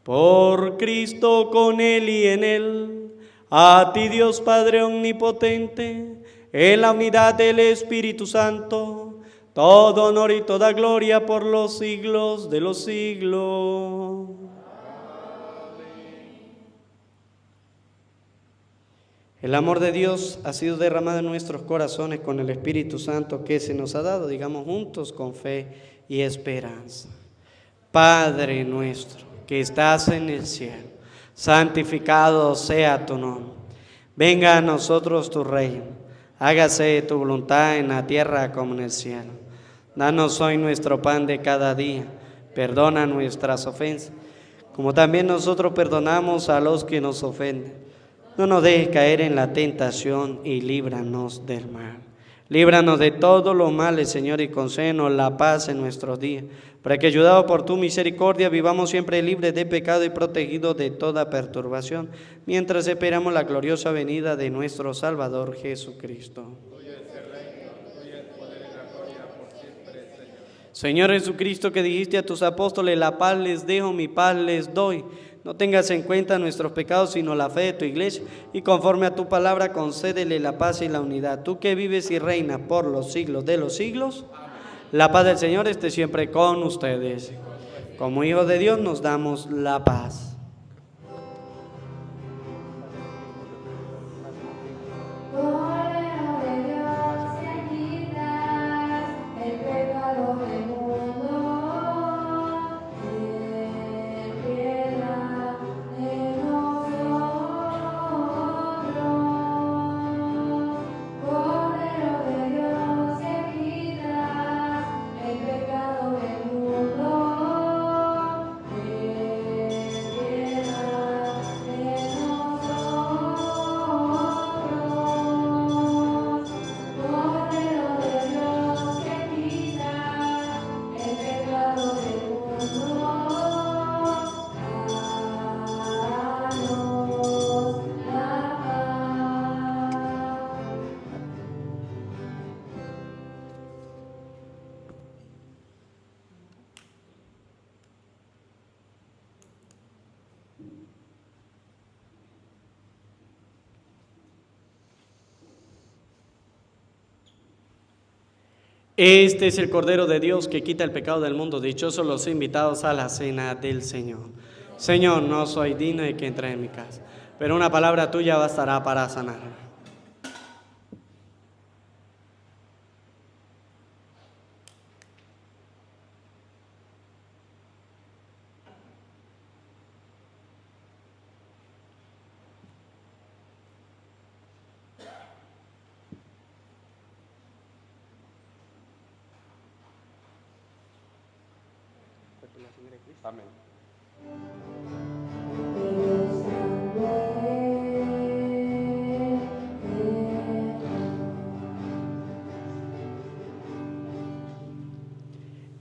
Por Cristo, con Él y en Él, a ti Dios Padre Omnipotente, en la unidad del Espíritu Santo, todo honor y toda gloria por los siglos de los siglos. El amor de Dios ha sido derramado en nuestros corazones con el Espíritu Santo que se nos ha dado, digamos juntos con fe y esperanza. Padre nuestro, que estás en el cielo, santificado sea tu nombre. Venga a nosotros tu reino, hágase tu voluntad en la tierra como en el cielo. Danos hoy nuestro pan de cada día, perdona nuestras ofensas, como también nosotros perdonamos a los que nos ofenden. No nos dejes caer en la tentación y líbranos del mal. Líbranos de todos los males, Señor, y concédenos la paz en nuestros días, para que, ayudados por tu misericordia, vivamos siempre libres de pecado y protegidos de toda perturbación, mientras esperamos la gloriosa venida de nuestro Salvador Jesucristo. Señor Jesucristo, que dijiste a tus apóstoles: la paz les dejo, mi paz les doy. No tengas en cuenta nuestros pecados, sino la fe de tu iglesia, y conforme a tu palabra concédele la paz y la unidad. Tú que vives y reinas por los siglos de los siglos, la paz del Señor esté siempre con ustedes. Como hijos de Dios nos damos la paz. Este es el Cordero de Dios que quita el pecado del mundo. Dichosos los invitados a la cena del Señor. Señor, no soy digno de que entre en mi casa, pero una palabra tuya bastará para sanar. Amén.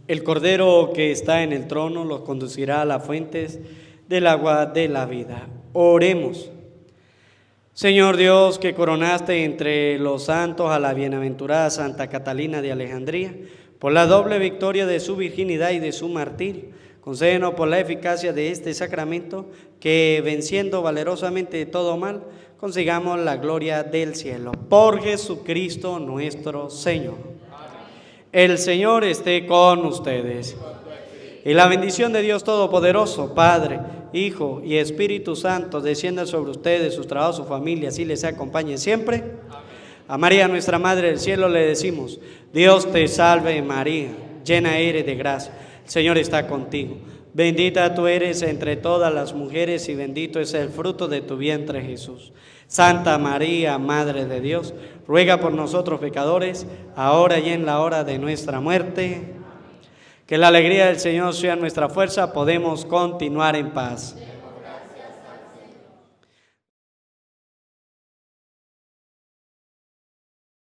El Cordero que está en el trono los conducirá a las fuentes del agua de la vida. Oremos. Señor Dios, que coronaste entre los santos a la bienaventurada Santa Catalina de Alejandría, por la doble victoria de su virginidad y de su martirio, concédenos por la eficacia de este sacramento, que venciendo valerosamente todo mal, consigamos la gloria del cielo. Por Jesucristo nuestro Señor. El Señor esté con ustedes. Y la bendición de Dios Todopoderoso, Padre, Hijo y Espíritu Santo, descienda sobre ustedes, sus trabajos, sus familias, y les acompañe siempre. Amén. A María, nuestra Madre del Cielo, le decimos: Dios te salve María, llena eres de gracia, el Señor está contigo. Bendita tú eres entre todas las mujeres y bendito es el fruto de tu vientre, Jesús. Santa María, Madre de Dios, ruega por nosotros pecadores, ahora y en la hora de nuestra muerte. Que la alegría del Señor sea nuestra fuerza, podemos continuar en paz.